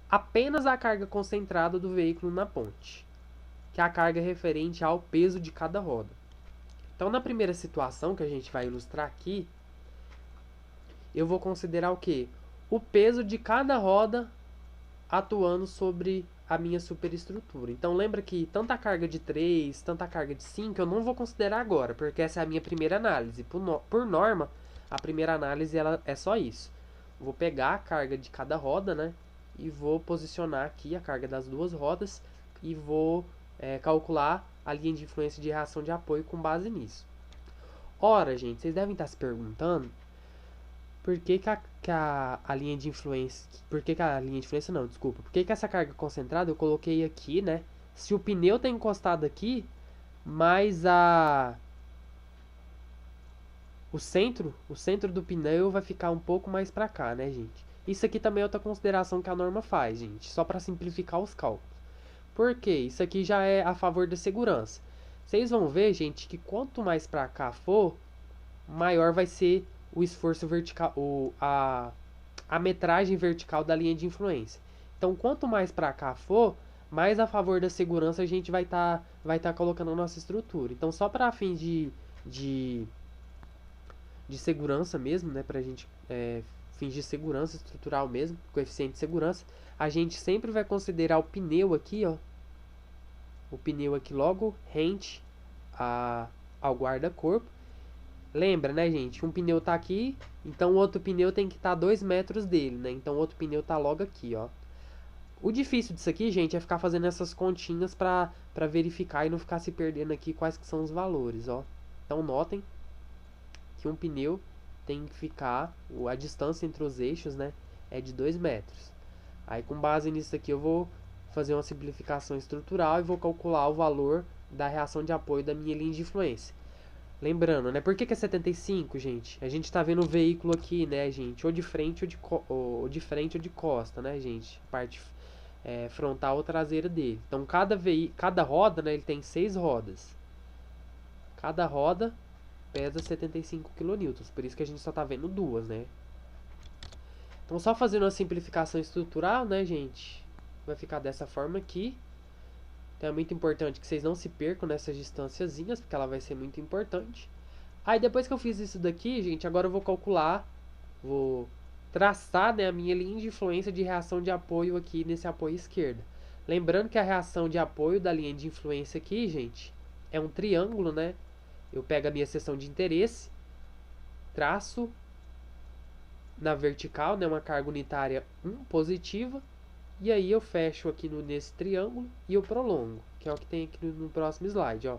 Speaker 1: apenas a carga concentrada do veículo na ponte, que é a carga referente ao peso de cada roda. Então, na primeira situação que a gente vai ilustrar aqui, eu vou considerar o quê? O peso de cada roda atuando sobre a minha superestrutura. Então, lembra que tanto a carga de 3, tanto a carga de 5, eu não vou considerar agora, porque essa é a minha primeira análise. Por norma, a primeira análise ela é só isso. Vou pegar a carga de cada roda, né? E vou posicionar aqui a carga das duas rodas e vou calcular a linha de influência de reação de apoio com base nisso. Ora, gente, vocês devem estar se perguntando por que a linha de influência... Por que a linha de influência não, desculpa. Por que essa carga concentrada eu coloquei aqui, né? Se o pneu está encostado aqui, mas o centro do pneu vai ficar um pouco mais para cá, né, gente? Isso aqui também é outra consideração que a norma faz, gente. Só para simplificar os cálculos. Por quê? Isso aqui já é a favor da segurança. Vocês vão ver, gente, que quanto mais para cá for, maior vai ser o esforço vertical, a metragem vertical da linha de influência. Então, quanto mais para cá for, mais a favor da segurança a gente vai tá colocando a nossa estrutura. Então, só para fins de segurança mesmo, né, pra gente fins de segurança estrutural mesmo, coeficiente de segurança, a gente sempre vai considerar o pneu aqui, ó, o pneu aqui logo rente ao guarda-corpo. Lembra, né, gente? Um pneu tá aqui, então o outro pneu tem que estar 2 metros dele, né? Então o outro pneu tá logo aqui, ó. O difícil disso aqui, gente, é ficar fazendo essas continhas pra verificar e não ficar se perdendo aqui quais que são os valores, ó. Então notem que um pneu tem que ficar, a distância entre os eixos, né, é de 2 metros. Aí com base nisso aqui eu vou fazer uma simplificação estrutural e vou calcular o valor da reação de apoio da minha linha de influência. Lembrando, né? Por que é 75, gente? A gente tá vendo o veículo aqui, né, gente? Ou de frente ou de frente ou de costa, né, gente? Parte frontal ou traseira dele. Então, cada roda, né, ele tem 6 rodas. Cada roda pesa 75 kN. Por isso que a gente só tá vendo duas, né? Então, só fazendo uma simplificação estrutural, né, gente? Vai ficar dessa forma aqui. Então é muito importante que vocês não se percam nessas distânciazinhas, porque ela vai ser muito importante. Aí depois que eu fiz isso daqui, gente, agora eu vou calcular, vou traçar, né, a minha linha de influência de reação de apoio aqui nesse apoio esquerdo. Lembrando que a reação de apoio da linha de influência aqui, gente, é um triângulo, né? Eu pego a minha seção de interesse, traço na vertical, né, uma carga unitária 1 positiva. E aí eu fecho aqui nesse triângulo e eu prolongo, que é o que tem aqui no próximo slide, ó.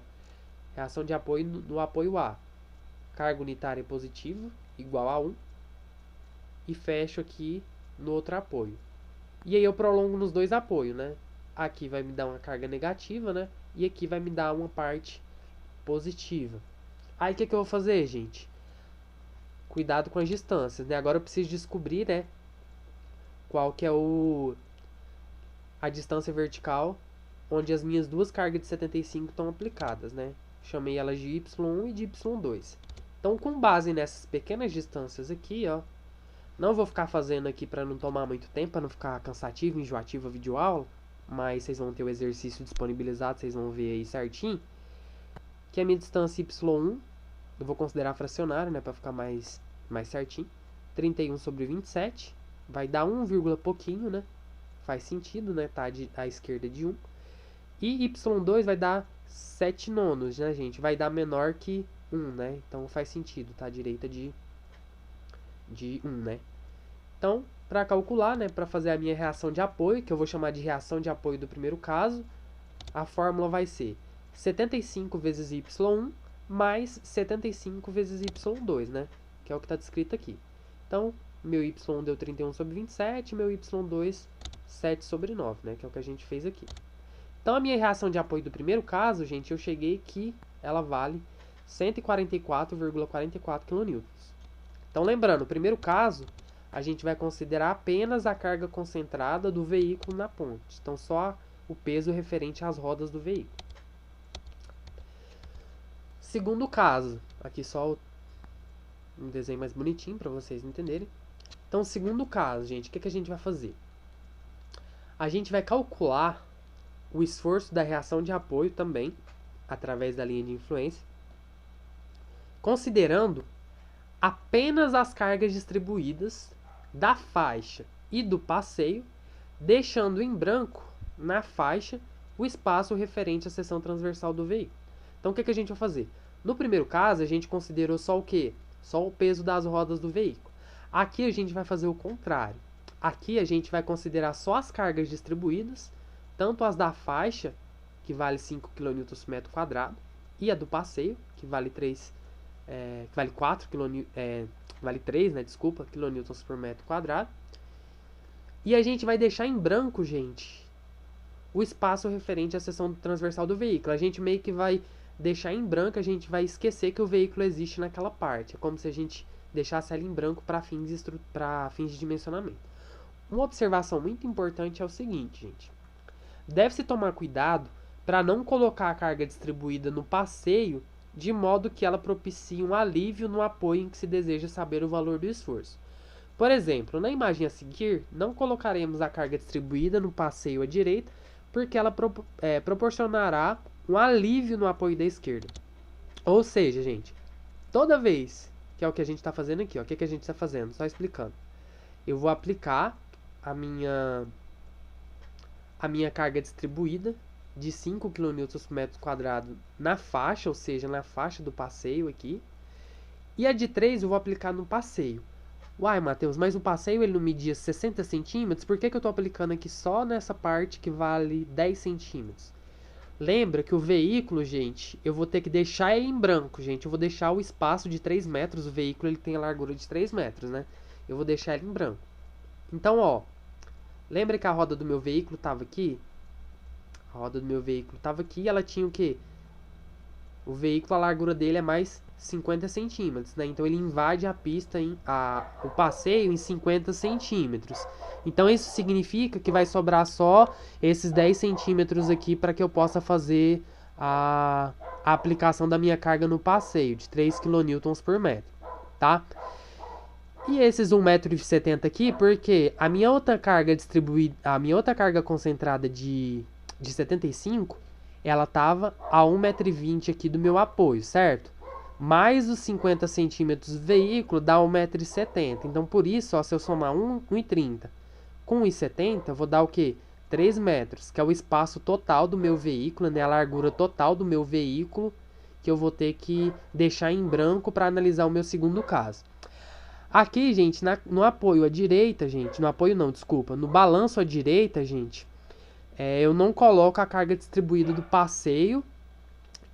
Speaker 1: Reação de apoio no apoio A. Carga unitária positiva, igual a 1. E fecho aqui no outro apoio. E aí eu prolongo nos dois apoios, né? Aqui vai me dar uma carga negativa, né? E aqui vai me dar uma parte positiva. Aí o que eu vou fazer, gente? Cuidado com as distâncias, né? Agora eu preciso descobrir, né? Qual que é a distância vertical onde as minhas duas cargas de 75 estão aplicadas, né? Chamei elas de Y1 e de Y2. Então, com base nessas pequenas distâncias aqui, ó, não vou ficar fazendo aqui para não tomar muito tempo, para não ficar cansativo, enjoativo a videoaula, mas vocês vão ter o exercício disponibilizado, vocês vão ver aí certinho, que a minha distância Y1, eu vou considerar fracionário, né, para ficar mais certinho, 31 sobre 27, vai dar 1, pouquinho, né? Faz sentido, né? Tá à esquerda de 1. E Y2 vai dar 7 nonos, né, gente? Vai dar menor que 1, né? Então faz sentido, tá? À direita de 1, né? Então, para calcular, né? Para fazer a minha reação de apoio, que eu vou chamar de reação de apoio do primeiro caso, a fórmula vai ser 75 vezes Y1 mais 75 vezes Y2, né? Que é o que está descrito aqui. Então, meu Y1 deu 31 sobre 27, meu Y2 7 sobre 9, né? Que é o que a gente fez aqui. Então, a minha reação de apoio do primeiro caso, gente, eu cheguei que ela vale 144,44 kN. Então, lembrando, no primeiro caso, a gente vai considerar apenas a carga concentrada do veículo na ponte. Então, só o peso referente às rodas do veículo. Segundo caso, aqui só um desenho mais bonitinho para vocês entenderem. Então, segundo caso, gente, o que a gente vai fazer? A gente vai calcular o esforço da reação de apoio também, através da linha de influência, considerando apenas as cargas distribuídas da faixa e do passeio, deixando em branco na faixa o espaço referente à seção transversal do veículo. Então, o que a gente vai fazer? No primeiro caso, a gente considerou só o quê? Só o peso das rodas do veículo. Aqui a gente vai fazer o contrário. Aqui a gente vai considerar só as cargas distribuídas, tanto as da faixa, que vale 5 kN por metro quadrado, e a do passeio, que vale 3, vale 3, né, desculpa, kN por metro quadrado. E a gente vai deixar em branco, gente, o espaço referente à seção transversal do veículo. A gente meio que vai deixar em branco, a gente vai esquecer que o veículo existe naquela parte. É como se a gente deixasse ela em branco para fins de dimensionamento. Uma observação muito importante é o seguinte, gente. Deve-se tomar cuidado para não colocar a carga distribuída no passeio de modo que ela propicie um alívio no apoio em que se deseja saber o valor do esforço. Por exemplo, na imagem a seguir, não colocaremos a carga distribuída no passeio à direita, porque ela proporcionará um alívio no apoio da esquerda. Ou seja, gente, toda vez, que é o que a gente está fazendo aqui, ó, o que a gente está fazendo? Só explicando. Eu vou aplicar a minha carga distribuída de 5 kN por metro quadrado na faixa, ou seja, na faixa do passeio aqui. E a de 3 eu vou aplicar no passeio. Uai, Matheus, mas o passeio ele não media 60 centímetros? Por que eu estou aplicando aqui só nessa parte que vale 10 centímetros? Lembra que o veículo, gente, eu vou ter que deixar ele em branco, gente. Eu vou deixar o espaço de 3 metros. O veículo ele tem a largura de 3 metros, né? Eu vou deixar ele em branco. Então, ó, lembra que a roda do meu veículo estava aqui? A roda do meu veículo estava aqui e ela tinha o quê? O veículo, a largura dele é mais 50 centímetros, né? Então ele invade a pista, o passeio em 50 centímetros. Então isso significa que vai sobrar só esses 10 centímetros aqui para que eu possa fazer a aplicação da minha carga no passeio, de 3 kN por metro, tá? E esses 1,70 m aqui, porque a minha outra carga distribuída, a minha outra carga concentrada de 75, ela estava a 1,20 m aqui do meu apoio, certo? Mais os 50 centímetros do veículo dá 1,70 m. Então, por isso, ó, se eu somar 1,30 com 1,70, eu vou dar o quê? 3 metros, que é o espaço total do meu veículo, né? A largura total do meu veículo, que eu vou ter que deixar em branco para analisar o meu segundo caso. Aqui, gente, no apoio à direita, gente, no apoio não, desculpa, no balanço à direita, gente, eu não coloco a carga distribuída do passeio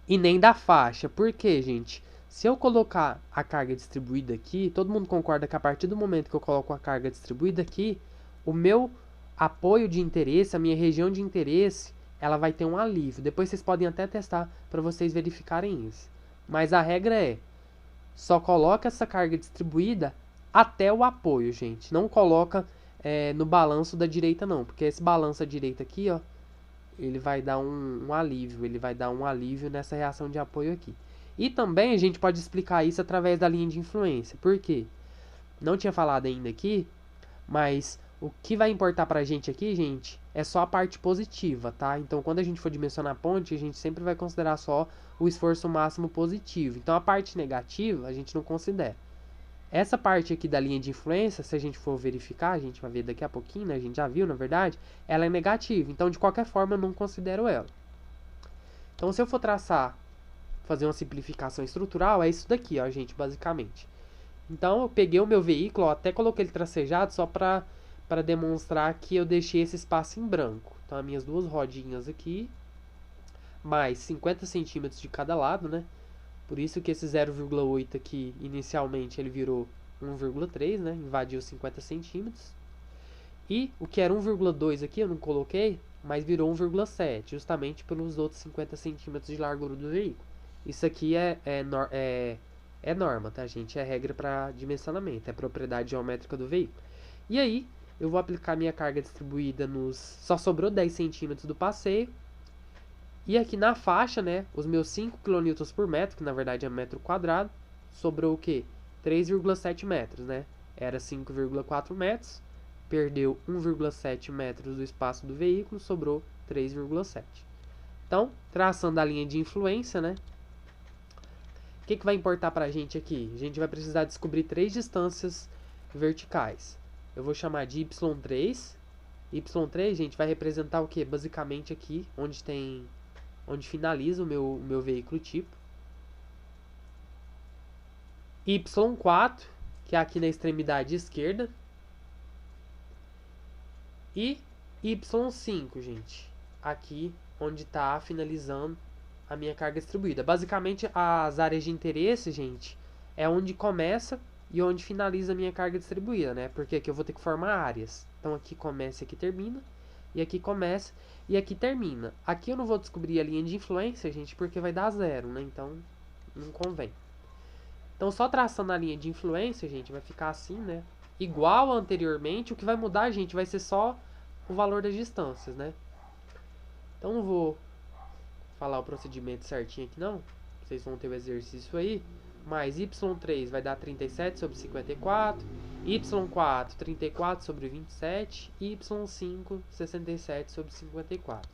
Speaker 1: e nem da faixa. Por quê, gente? Se eu colocar a carga distribuída aqui, todo mundo concorda que a partir do momento que eu coloco a carga distribuída aqui, o meu apoio de interesse, a minha região de interesse, ela vai ter um alívio. Depois vocês podem até testar para vocês verificarem isso. Mas a regra é, só coloca essa carga distribuída até o apoio, gente. Não coloca no balanço da direita não, porque esse balanço à direita aqui, ó, ele vai dar um alívio, ele vai dar um alívio nessa reação de apoio aqui. E também a gente pode explicar isso através da linha de influência. Por quê? Não tinha falado ainda aqui, mas o que vai importar pra gente aqui, gente, é só a parte positiva, tá? Então, quando a gente for dimensionar a ponte, a gente sempre vai considerar só o esforço máximo positivo. Então, a parte negativa, a gente não considera. Essa parte aqui da linha de influência, se a gente for verificar, a gente vai ver daqui a pouquinho, né? A gente já viu, na verdade, ela é negativa. Então, de qualquer forma, eu não considero ela. Então, se eu for fazer uma simplificação estrutural, é isso daqui, ó, gente, basicamente. Então, eu peguei o meu veículo, ó, até coloquei ele tracejado só para demonstrar que eu deixei esse espaço em branco. Então, as minhas duas rodinhas aqui, mais 50 centímetros de cada lado, né? Por isso que esse 0,8 aqui, inicialmente, ele virou 1,3, né? Invadiu 50 centímetros. E o que era 1,2 aqui, eu não coloquei, mas virou 1,7, justamente pelos outros 50 centímetros de largura do veículo. Isso aqui é norma, tá, gente? É regra para dimensionamento, é propriedade geométrica do veículo. E aí, eu vou aplicar minha carga distribuída nos... Só sobrou 10 centímetros do passeio. E aqui na faixa, né, os meus 5 kN por metro, que na verdade é metro quadrado, sobrou o quê? 3,7 metros, né? Era 5,4 metros, perdeu 1,7 metros do espaço do veículo, sobrou 3,7. Então, traçando a linha de influência, né? O que vai importar para a gente aqui? A gente vai precisar descobrir 3 distâncias verticais. Eu vou chamar de Y3. Y3, gente, vai representar o quê? Basicamente aqui, onde finaliza o meu veículo tipo. Y4, que é aqui na extremidade esquerda. E Y5, gente, aqui onde está finalizando a minha carga distribuída. Basicamente, as áreas de interesse, gente, é onde começa e onde finaliza a minha carga distribuída, né? Porque aqui eu vou ter que formar áreas. Então, aqui começa e aqui termina. E aqui começa e aqui termina. Aqui eu não vou descobrir a linha de influência, gente, porque vai dar zero, né? Então, não convém. Então, só traçando a linha de influência, gente, vai ficar assim, né? Igual anteriormente. O que vai mudar, gente, vai ser só o valor das distâncias, né? Então, não vou falar o procedimento certinho aqui, não. Vocês vão ter o exercício aí. Mais Y3 vai dar 37 sobre 54. Y4, 34 sobre 27. E Y5, 67 sobre 54.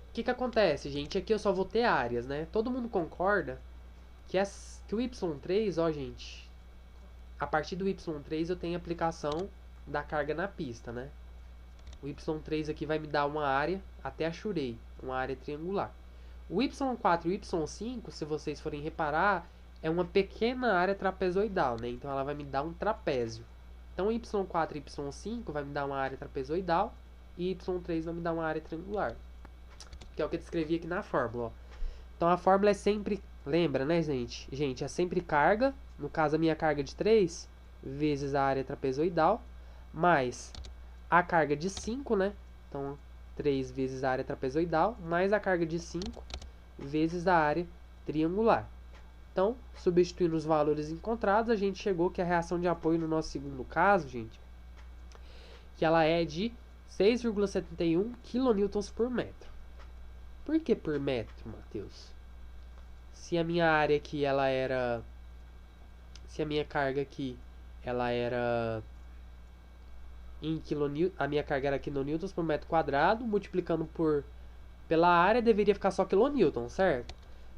Speaker 1: O que acontece, gente? Aqui eu só vou ter áreas, né? Todo mundo concorda que o Y3, ó, gente, a partir do Y3 eu tenho aplicação da carga na pista, né? O Y3 aqui vai me dar uma área, até achurei, uma área triangular. O Y4 e o Y5, se vocês forem reparar, é uma pequena área trapezoidal, né? Então ela vai me dar um trapézio. Então Y4 e Y5 vai me dar uma área trapezoidal e Y3 vai me dar uma área triangular. Que é o que eu descrevi aqui na fórmula, ó. Então a fórmula é sempre, lembra, né, gente? Gente, é sempre carga, no caso a minha carga de 3, vezes a área trapezoidal, mais a carga de 5, né? Então, 3 vezes a área trapezoidal, mais a carga de 5 vezes a área triangular. Então, substituindo os valores encontrados, a gente chegou que a reação de apoio no nosso segundo caso, gente, que ela é de 6,71 kN por metro. Por que por metro, Matheus? Se a minha área aqui, ela era... Se a minha carga aqui, ela era... em quilonewtons, a minha carga era quilonewtons por metro quadrado, multiplicando pela área, deveria ficar só quilonewton, certo?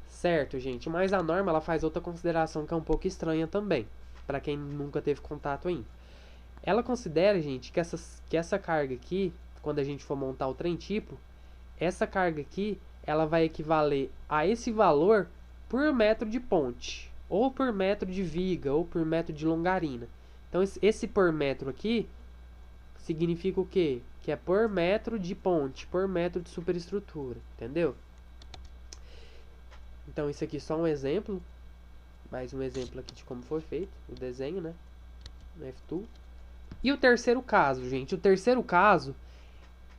Speaker 1: Certo, gente, mas a norma ela faz outra consideração que é um pouco estranha também, para quem nunca teve contato ainda. Ela considera, gente, que essa carga aqui, quando a gente for montar o trem tipo, essa carga aqui, ela vai equivaler a esse valor por metro de ponte, ou por metro de viga, ou por metro de longarina. Então, esse por metro aqui significa o quê? Que é por metro de ponte, por metro de superestrutura, entendeu? Então, isso aqui é só um exemplo, mais um exemplo aqui de como foi feito o desenho, né? No F-Tool. E o terceiro caso, gente, o terceiro caso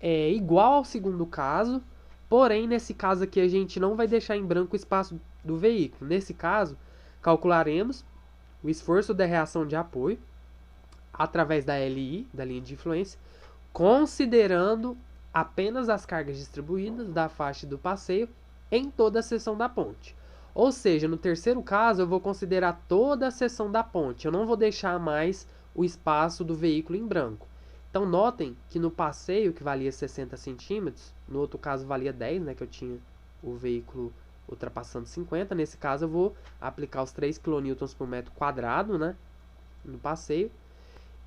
Speaker 1: é igual ao segundo caso, porém, nesse caso aqui a gente não vai deixar em branco o espaço do veículo. Nesse caso, calcularemos o esforço da reação de apoio através da LI, da linha de influência, considerando apenas as cargas distribuídas da faixa do passeio em toda a seção da ponte. Ou seja, no terceiro caso, eu vou considerar toda a seção da ponte. Eu não vou deixar mais o espaço do veículo em branco. Então, notem que no passeio, que valia 60 centímetros, no outro caso valia 10, né, que eu tinha o veículo ultrapassando 50. Nesse caso, eu vou aplicar os 3 kN por metro quadrado, né, no passeio.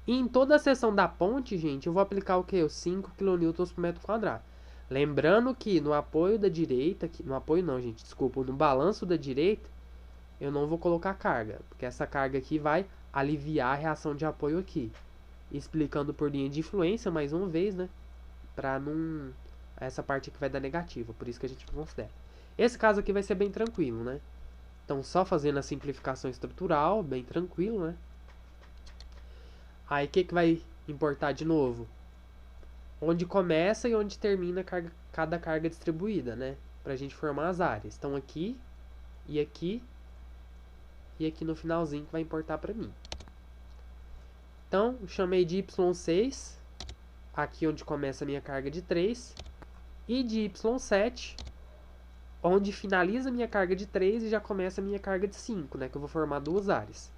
Speaker 1: E em toda a seção da ponte, gente, eu vou aplicar o quê? Os 5 kN por metro quadrado. Lembrando que no apoio da direita, no apoio não, gente, desculpa, no balanço da direita, eu não vou colocar carga, porque essa carga aqui vai aliviar a reação de apoio aqui. Explicando por linha de influência, mais uma vez, né, para não... essa parte aqui vai dar negativa, por isso que a gente não considera. Esse caso aqui vai ser bem tranquilo, né? Então, só fazendo a simplificação estrutural, bem tranquilo, né? Aí, o que vai importar de novo? Onde começa e onde termina cada carga distribuída, né? Pra gente formar as áreas. Então, aqui, e aqui no finalzinho que vai importar pra mim. Então, eu chamei de Y6, aqui onde começa a minha carga de 3, e de y7, onde finaliza a minha carga de 3 e já começa a minha carga de 5, né, que eu vou formar duas áreas.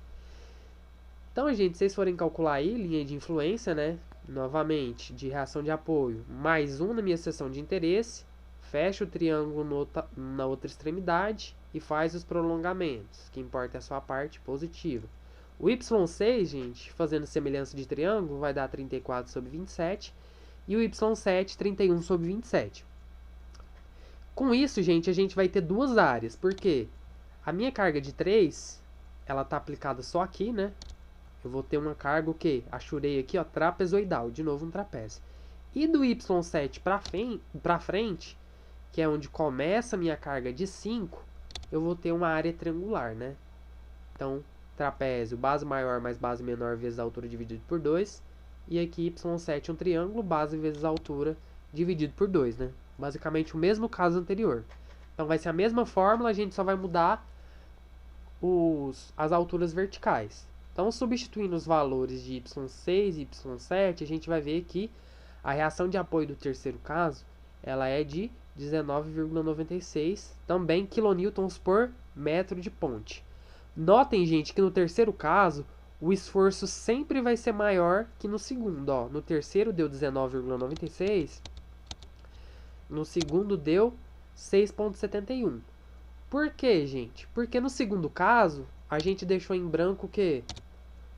Speaker 1: Então, gente, se vocês forem calcular aí, linha de influência, né, novamente, de reação de apoio, mais 1 na minha seção de interesse, fecha o triângulo na outra extremidade e faz os prolongamentos, que importa é só a parte positiva. O y6, gente, fazendo semelhança de triângulo, vai dar 34 sobre 27, e o y7, 31 sobre 27. Com isso, gente, a gente vai ter duas áreas, porque a minha carga de 3, ela está aplicada só aqui, né? Eu vou ter uma carga, o quê? Achurei aqui, ó, trapezoidal, de novo um trapézio. E do y7 para frente, que é onde começa a minha carga de 5, eu vou ter uma área triangular, né? Então, trapézio, base maior mais base menor vezes a altura dividido por 2. E aqui, y7 é um triângulo, base vezes a altura dividido por 2, né? Basicamente o mesmo caso anterior. Então, vai ser a mesma fórmula, a gente só vai mudar as alturas verticais. Então, substituindo os valores de y6 e y7, a gente vai ver que a reação de apoio do terceiro caso, ela é de 19,96, também quilonewtons por metro de ponte. Notem, gente, que no terceiro caso, o esforço sempre vai ser maior que no segundo. Ó. No terceiro deu 19,96, no segundo deu 6,71. Por quê, gente? Porque no segundo caso, a gente deixou em branco o quê?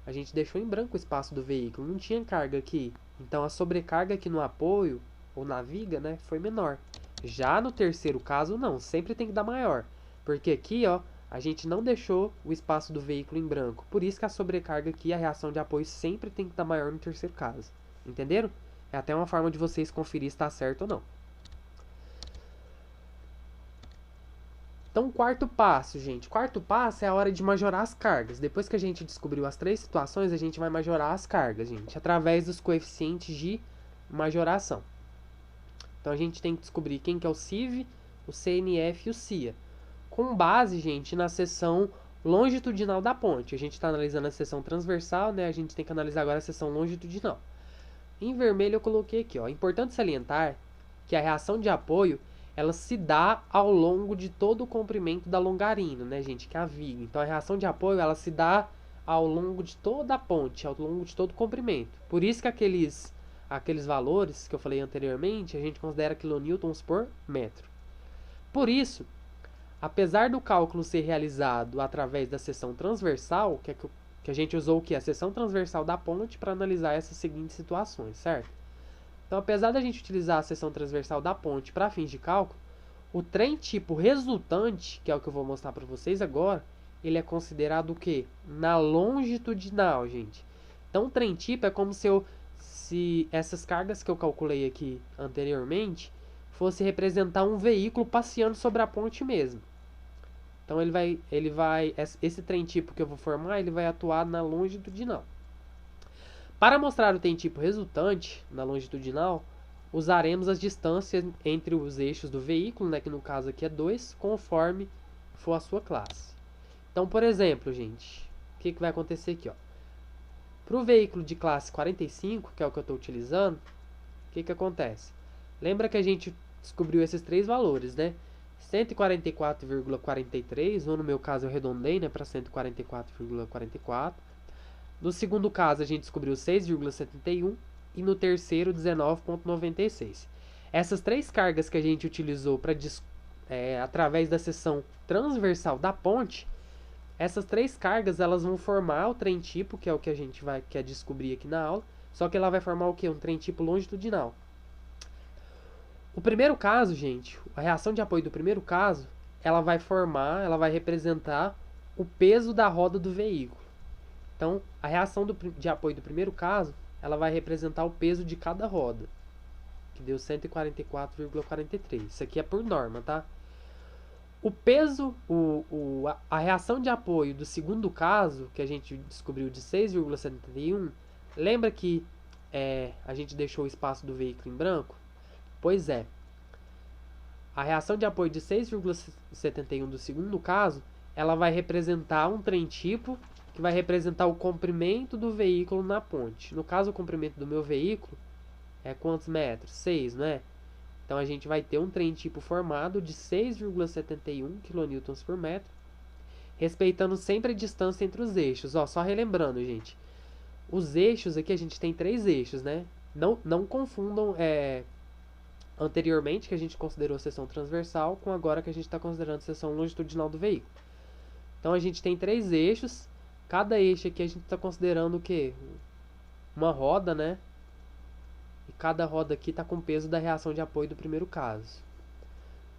Speaker 1: A gente deixou em branco o espaço do veículo, não tinha carga aqui. Então, a sobrecarga aqui no apoio, ou na viga, né, foi menor. Já no terceiro caso, não, sempre tem que dar maior. Porque aqui, ó, a gente não deixou o espaço do veículo em branco. Por isso que a sobrecarga aqui, a reação de apoio, sempre tem que dar maior no terceiro caso. Entenderam? É até uma forma de vocês conferir se está certo ou não. Então, quarto passo, gente. Quarto passo é a hora de majorar as cargas. Depois que a gente descobriu as três situações, a gente vai majorar as cargas, gente, através dos coeficientes de majoração. Então, a gente tem que descobrir quem que é o CIV, o CNF e o CIA. Com base, gente, na seção longitudinal da ponte. A gente está analisando a seção transversal, né? A gente tem que analisar agora a seção longitudinal. Em vermelho eu coloquei aqui, ó. É importante salientar que a reação de apoio ela se dá ao longo de todo o comprimento da longarina, né, gente, que é a viga. Então, a reação de apoio, ela se dá ao longo de toda a ponte, ao longo de todo o comprimento. Por isso que aqueles valores que eu falei anteriormente, a gente considera quilonewtons por metro. Por isso, apesar do cálculo ser realizado através da seção transversal, que a gente usou o que? A seção transversal da ponte para analisar essas seguintes situações, certo? Então, apesar da gente utilizar a seção transversal da ponte para fins de cálculo, o trem tipo resultante, que é o que eu vou mostrar para vocês agora, ele é considerado o quê? Na longitudinal, gente. Então, o trem tipo é como se essas cargas que eu calculei aqui anteriormente fosse representar um veículo passeando sobre a ponte mesmo. Então, esse trem tipo que eu vou formar, ele vai atuar na longitudinal. Para mostrar o trem tipo resultante na longitudinal, usaremos as distâncias entre os eixos do veículo, né, que no caso aqui é 2, conforme for a sua classe. Então, por exemplo, gente, o que vai acontecer aqui? Para o veículo de classe 45, que é o que eu estou utilizando, o que acontece? Lembra que a gente descobriu esses três valores, né? 144,43, ou no meu caso eu arredondei, né, para 144,44. No segundo caso, a gente descobriu 6,71 e no terceiro, 19,96. Essas três cargas que a gente utilizou através da seção transversal da ponte, essas três cargas elas vão formar o trem tipo, que é o que a gente quer descobrir aqui na aula, só que ela vai formar o quê? Um trem tipo longitudinal. O primeiro caso, gente, a reação de apoio do primeiro caso, ela vai representar o peso da roda do veículo. Então, a reação de apoio do primeiro caso, ela vai representar o peso de cada roda, que deu 144,43. Isso aqui é por norma, tá? O peso, a reação de apoio do segundo caso, que a gente descobriu de 6,71, lembra que a gente deixou o espaço do veículo em branco? Pois é. A reação de apoio de 6,71 do segundo caso, ela vai representar um trem tipo que vai representar o comprimento do veículo na ponte. No caso, o comprimento do meu veículo é quantos metros? 6, não é? Então a gente vai ter um trem tipo formado de 6,71 kN por metro, respeitando sempre a distância entre os eixos. Ó, só relembrando, gente, os eixos aqui a gente tem 3 eixos, né? Não confundam anteriormente que a gente considerou seção transversal com agora que a gente está considerando seção longitudinal do veículo. Então a gente tem 3 eixos, cada eixo aqui a gente está considerando o quê? Uma roda, né? E cada roda aqui está com o peso da reação de apoio do primeiro caso.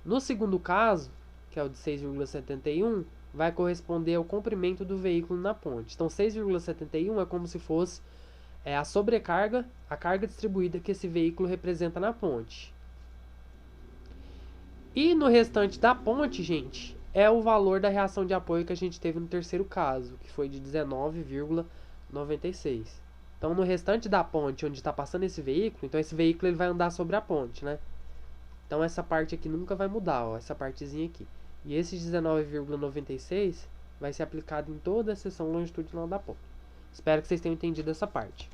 Speaker 1: No segundo caso, que é o de 6,71, vai corresponder ao comprimento do veículo na ponte. Então 6,71 é como se fosse a sobrecarga, a carga distribuída que esse veículo representa na ponte. E no restante da ponte, gente, é o valor da reação de apoio que a gente teve no terceiro caso, que foi de 19,96. Então, no restante da ponte, onde está passando esse veículo, então esse veículo ele vai andar sobre a ponte, né? Então, essa parte aqui nunca vai mudar, ó, essa partezinha aqui. E esse 19,96 vai ser aplicado em toda a seção longitudinal da ponte. Espero que vocês tenham entendido essa parte.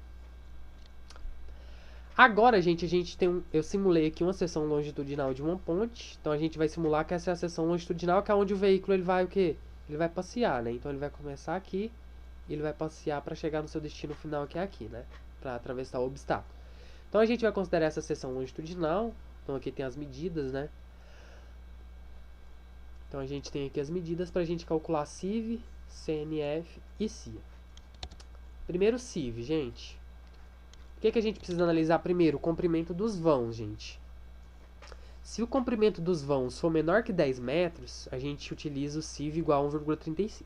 Speaker 1: Agora, gente, eu simulei aqui uma seção longitudinal de uma ponte. Então, a gente vai simular que essa é a seção longitudinal, que é onde o veículo ele vai o quê? Ele vai passear, né? Então, ele vai começar aqui e ele vai passear para chegar no seu destino final, que é aqui, né? Para atravessar o obstáculo. Então, a gente vai considerar essa seção longitudinal. Então, aqui tem as medidas, né? Então, a gente tem aqui as medidas para a gente calcular CIV, CNF e CIA. Primeiro, CIV, gente. O que a gente precisa analisar primeiro? O comprimento dos vãos, gente. Se o comprimento dos vãos for menor que 10 metros, a gente utiliza o CIV igual a 1,35.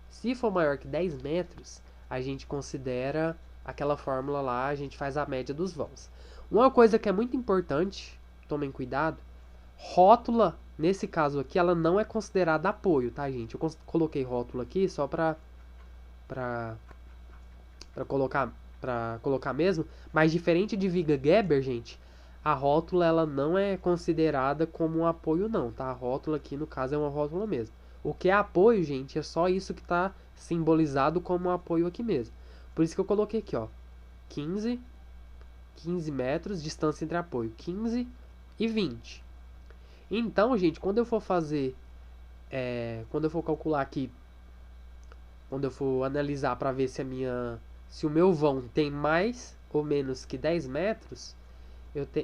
Speaker 1: Se for maior que 10 metros, a gente considera aquela fórmula lá, a gente faz a média dos vãos. Uma coisa que é muito importante, tomem cuidado, rótula, nesse caso aqui, ela não é considerada apoio, tá, gente? Eu coloquei rótula aqui só para colocar mesmo, mas diferente de viga Geber, gente, a rótula ela não é considerada como um apoio não, tá? A rótula aqui no caso é uma rótula mesmo. O que é apoio, gente, é só isso que está simbolizado como um apoio aqui mesmo. Por isso que eu coloquei aqui, ó, 15 metros, distância entre apoio, 15 e 20. Então, gente, quando eu for calcular aqui, quando eu for analisar para ver se o meu vão tem mais ou menos que 10 metros,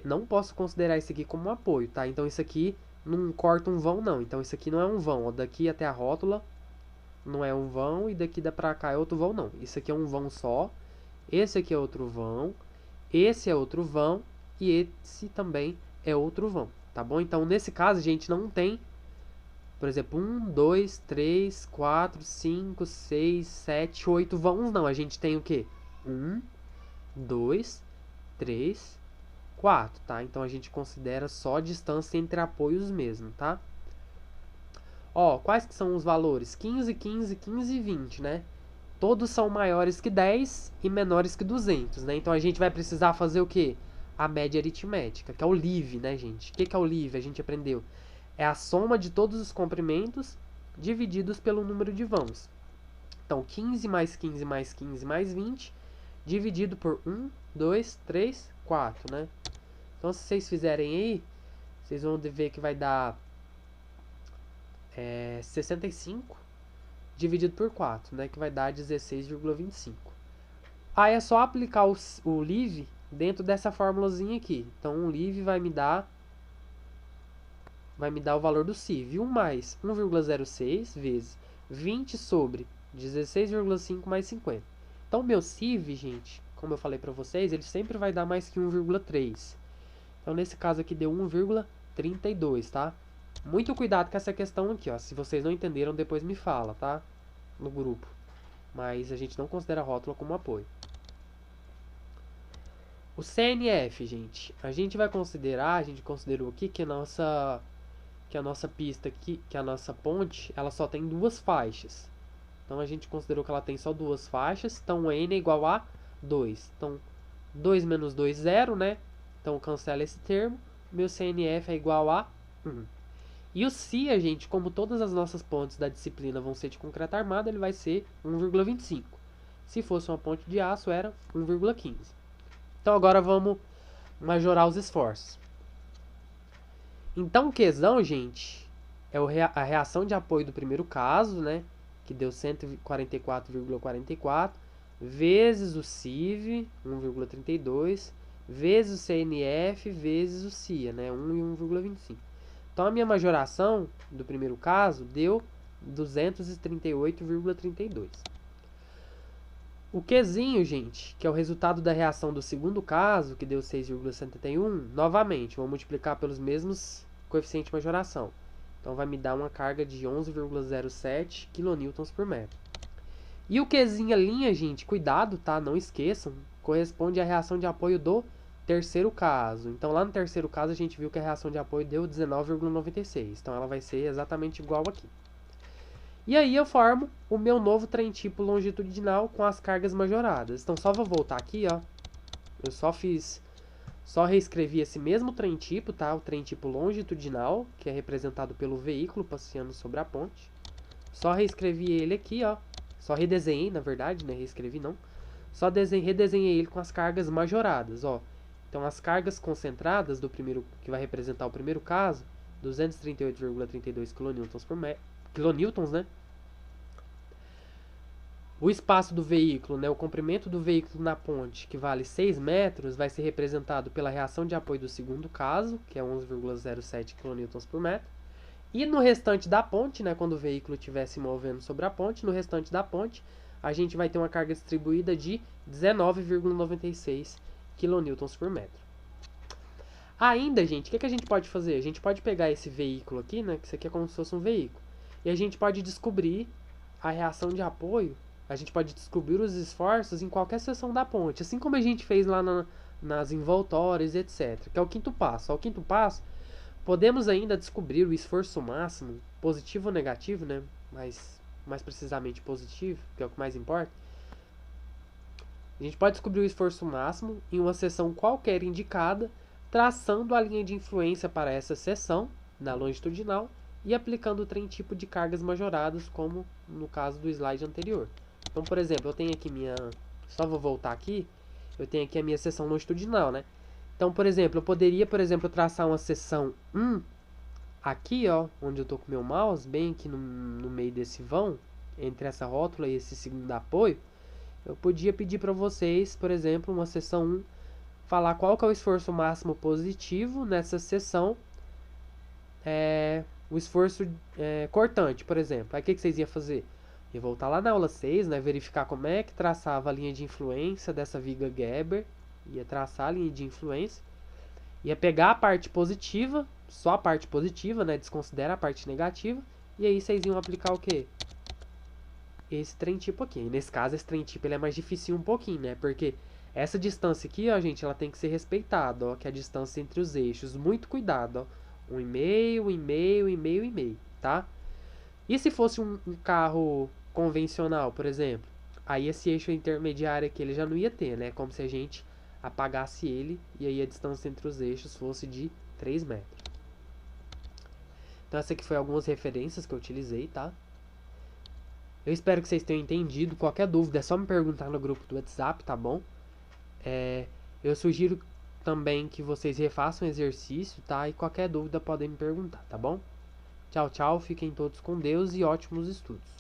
Speaker 1: não posso considerar isso aqui como um apoio, tá? Então, isso aqui não corta um vão, não. Então, isso aqui não é um vão. Ó, daqui até a rótula não é um vão e daqui pra cá é outro vão, não. Isso aqui é um vão só. Esse aqui é outro vão. Esse é outro vão. E esse também é outro vão, tá bom? Então, nesse caso, a gente não tem, por exemplo, 1, 2, 3, 4, 5, 6, 7, 8 vãos, não. A gente tem o quê? 1, 2, 3, 4, tá? Então, a gente considera só a distância entre apoios mesmo, tá? Ó, quais que são os valores? 15, 15, 15 e 20, né? Todos são maiores que 10 e menores que 200, né? Então, a gente vai precisar fazer o quê? A média aritmética, que é o LIV, né, gente? O que é o LIV? A gente aprendeu. É a soma de todos os comprimentos divididos pelo número de vãos. Então, 15 mais 15 mais 15 mais 20, dividido por 1, 2, 3, 4, né? Então, se vocês fizerem aí, vocês vão ver que vai dar 65 dividido por 4, né? Que vai dar 16,25. Aí é só aplicar o LIV dentro dessa formulazinha aqui. Então, o LIV vai me dar o valor do CIV. 1 mais 1,06 vezes 20 sobre 16,5 mais 50. Então, o meu CIV, gente, como eu falei para vocês, ele sempre vai dar mais que 1,3. Então, nesse caso aqui, deu 1,32, tá? Muito cuidado com essa questão aqui, ó. Se vocês não entenderam, depois me fala, tá? No grupo. Mas a gente não considera a rótula como apoio. O CNF, gente, a gente considerou aqui que a nossa pista aqui, que a nossa ponte, ela só tem 2 faixas. Então, a gente considerou que ela tem só 2 faixas, então N é igual a 2. Então, 2 menos 2, 0, né? Então, cancela esse termo. Meu CNF é igual a 1. E o CIA, gente, como todas as nossas pontes da disciplina vão ser de concreto armado, ele vai ser 1,25. Se fosse uma ponte de aço, era 1,15. Então, agora vamos majorar os esforços. Então, o Qzão, gente, é a reação de apoio do primeiro caso, né? Que deu 144,44, vezes o CIV, 1,32, vezes o CNF, vezes o CIA, né? 1 e 1,25. Então, a minha majoração do primeiro caso deu 238,32. O Qzinho, gente, que é o resultado da reação do segundo caso, que deu 6,71, novamente, vou multiplicar pelos mesmos coeficientes de majoração. Então, vai me dar uma carga de 11,07 kN por metro. E o Qzinho a linha, gente, cuidado, tá? Não esqueçam, corresponde à reação de apoio do terceiro caso. Então, lá no terceiro caso, a gente viu que a reação de apoio deu 19,96. Então, ela vai ser exatamente igual aqui. E aí eu formo o meu novo trem tipo longitudinal com as cargas majoradas. Então, só vou voltar aqui, ó. Eu só reescrevi esse mesmo trem tipo, tá? O trem tipo longitudinal, que é representado pelo veículo passeando sobre a ponte. Só reescrevi ele aqui, ó. Só redesenhei, na verdade, né? Reescrevi não. Só redesenhei ele com as cargas majoradas, ó. Então, as cargas concentradas do primeiro, que vai representar o primeiro caso, 238,32 kilonewtons, né? O espaço do veículo, né, o comprimento do veículo na ponte, que vale 6 metros, vai ser representado pela reação de apoio do segundo caso, que é 11,07 kN por metro. E no restante da ponte, né, quando o veículo estiver se movendo sobre a ponte, no restante da ponte, a gente vai ter uma carga distribuída de 19,96 kN por metro. Ainda, gente, o que a gente pode fazer? A gente pode pegar esse veículo aqui, né, que isso aqui é como se fosse um veículo, e a gente pode descobrir a reação de apoio. A gente pode descobrir os esforços em qualquer seção da ponte, assim como a gente fez lá nas envoltórias, etc. Que é o quinto passo. Ao quinto passo, podemos ainda descobrir o esforço máximo, positivo ou negativo, né? Mais precisamente positivo, que é o que mais importa. A gente pode descobrir o esforço máximo em uma seção qualquer indicada, traçando a linha de influência para essa seção, na longitudinal, e aplicando o trem tipo de cargas majoradas, como no caso do slide anterior. Então, por exemplo, eu tenho aqui só vou voltar aqui. Eu tenho aqui a minha seção longitudinal, né? Então, por exemplo, eu poderia, traçar uma seção 1 aqui, ó, onde eu tô com meu mouse, bem aqui no meio desse vão, entre essa rótula e esse segundo apoio. Eu podia pedir para vocês, por exemplo, uma seção 1, falar qual que é o esforço máximo positivo nessa seção, o esforço cortante, por exemplo. Aí o que vocês iam fazer? Ia voltar lá na aula 6, né, verificar como é que traçava a linha de influência dessa viga Gerber, ia traçar a linha de influência, ia pegar a parte positiva, só a parte positiva, né, desconsidera a parte negativa, e aí vocês iam aplicar o quê? Esse trem tipo aqui. E nesse caso, esse trem tipo ele é mais difícil um pouquinho, né, porque essa distância aqui, ó, gente, ela tem que ser respeitada, ó, que é a distância entre os eixos. Muito cuidado, ó, 1,5, 1,5, 1,5, 1,5, tá? E se fosse um carro convencional, por exemplo, aí esse eixo intermediário aqui ele já não ia ter, né? Como se a gente apagasse ele e aí a distância entre os eixos fosse de 3 metros. Então essa aqui foi algumas referências que eu utilizei, tá? Eu espero que vocês tenham entendido. Qualquer dúvida é só me perguntar no grupo do WhatsApp, tá bom? Eu sugiro também que vocês refaçam o exercício, tá? E qualquer dúvida podem me perguntar, tá bom? Tchau, tchau. Fiquem todos com Deus e ótimos estudos.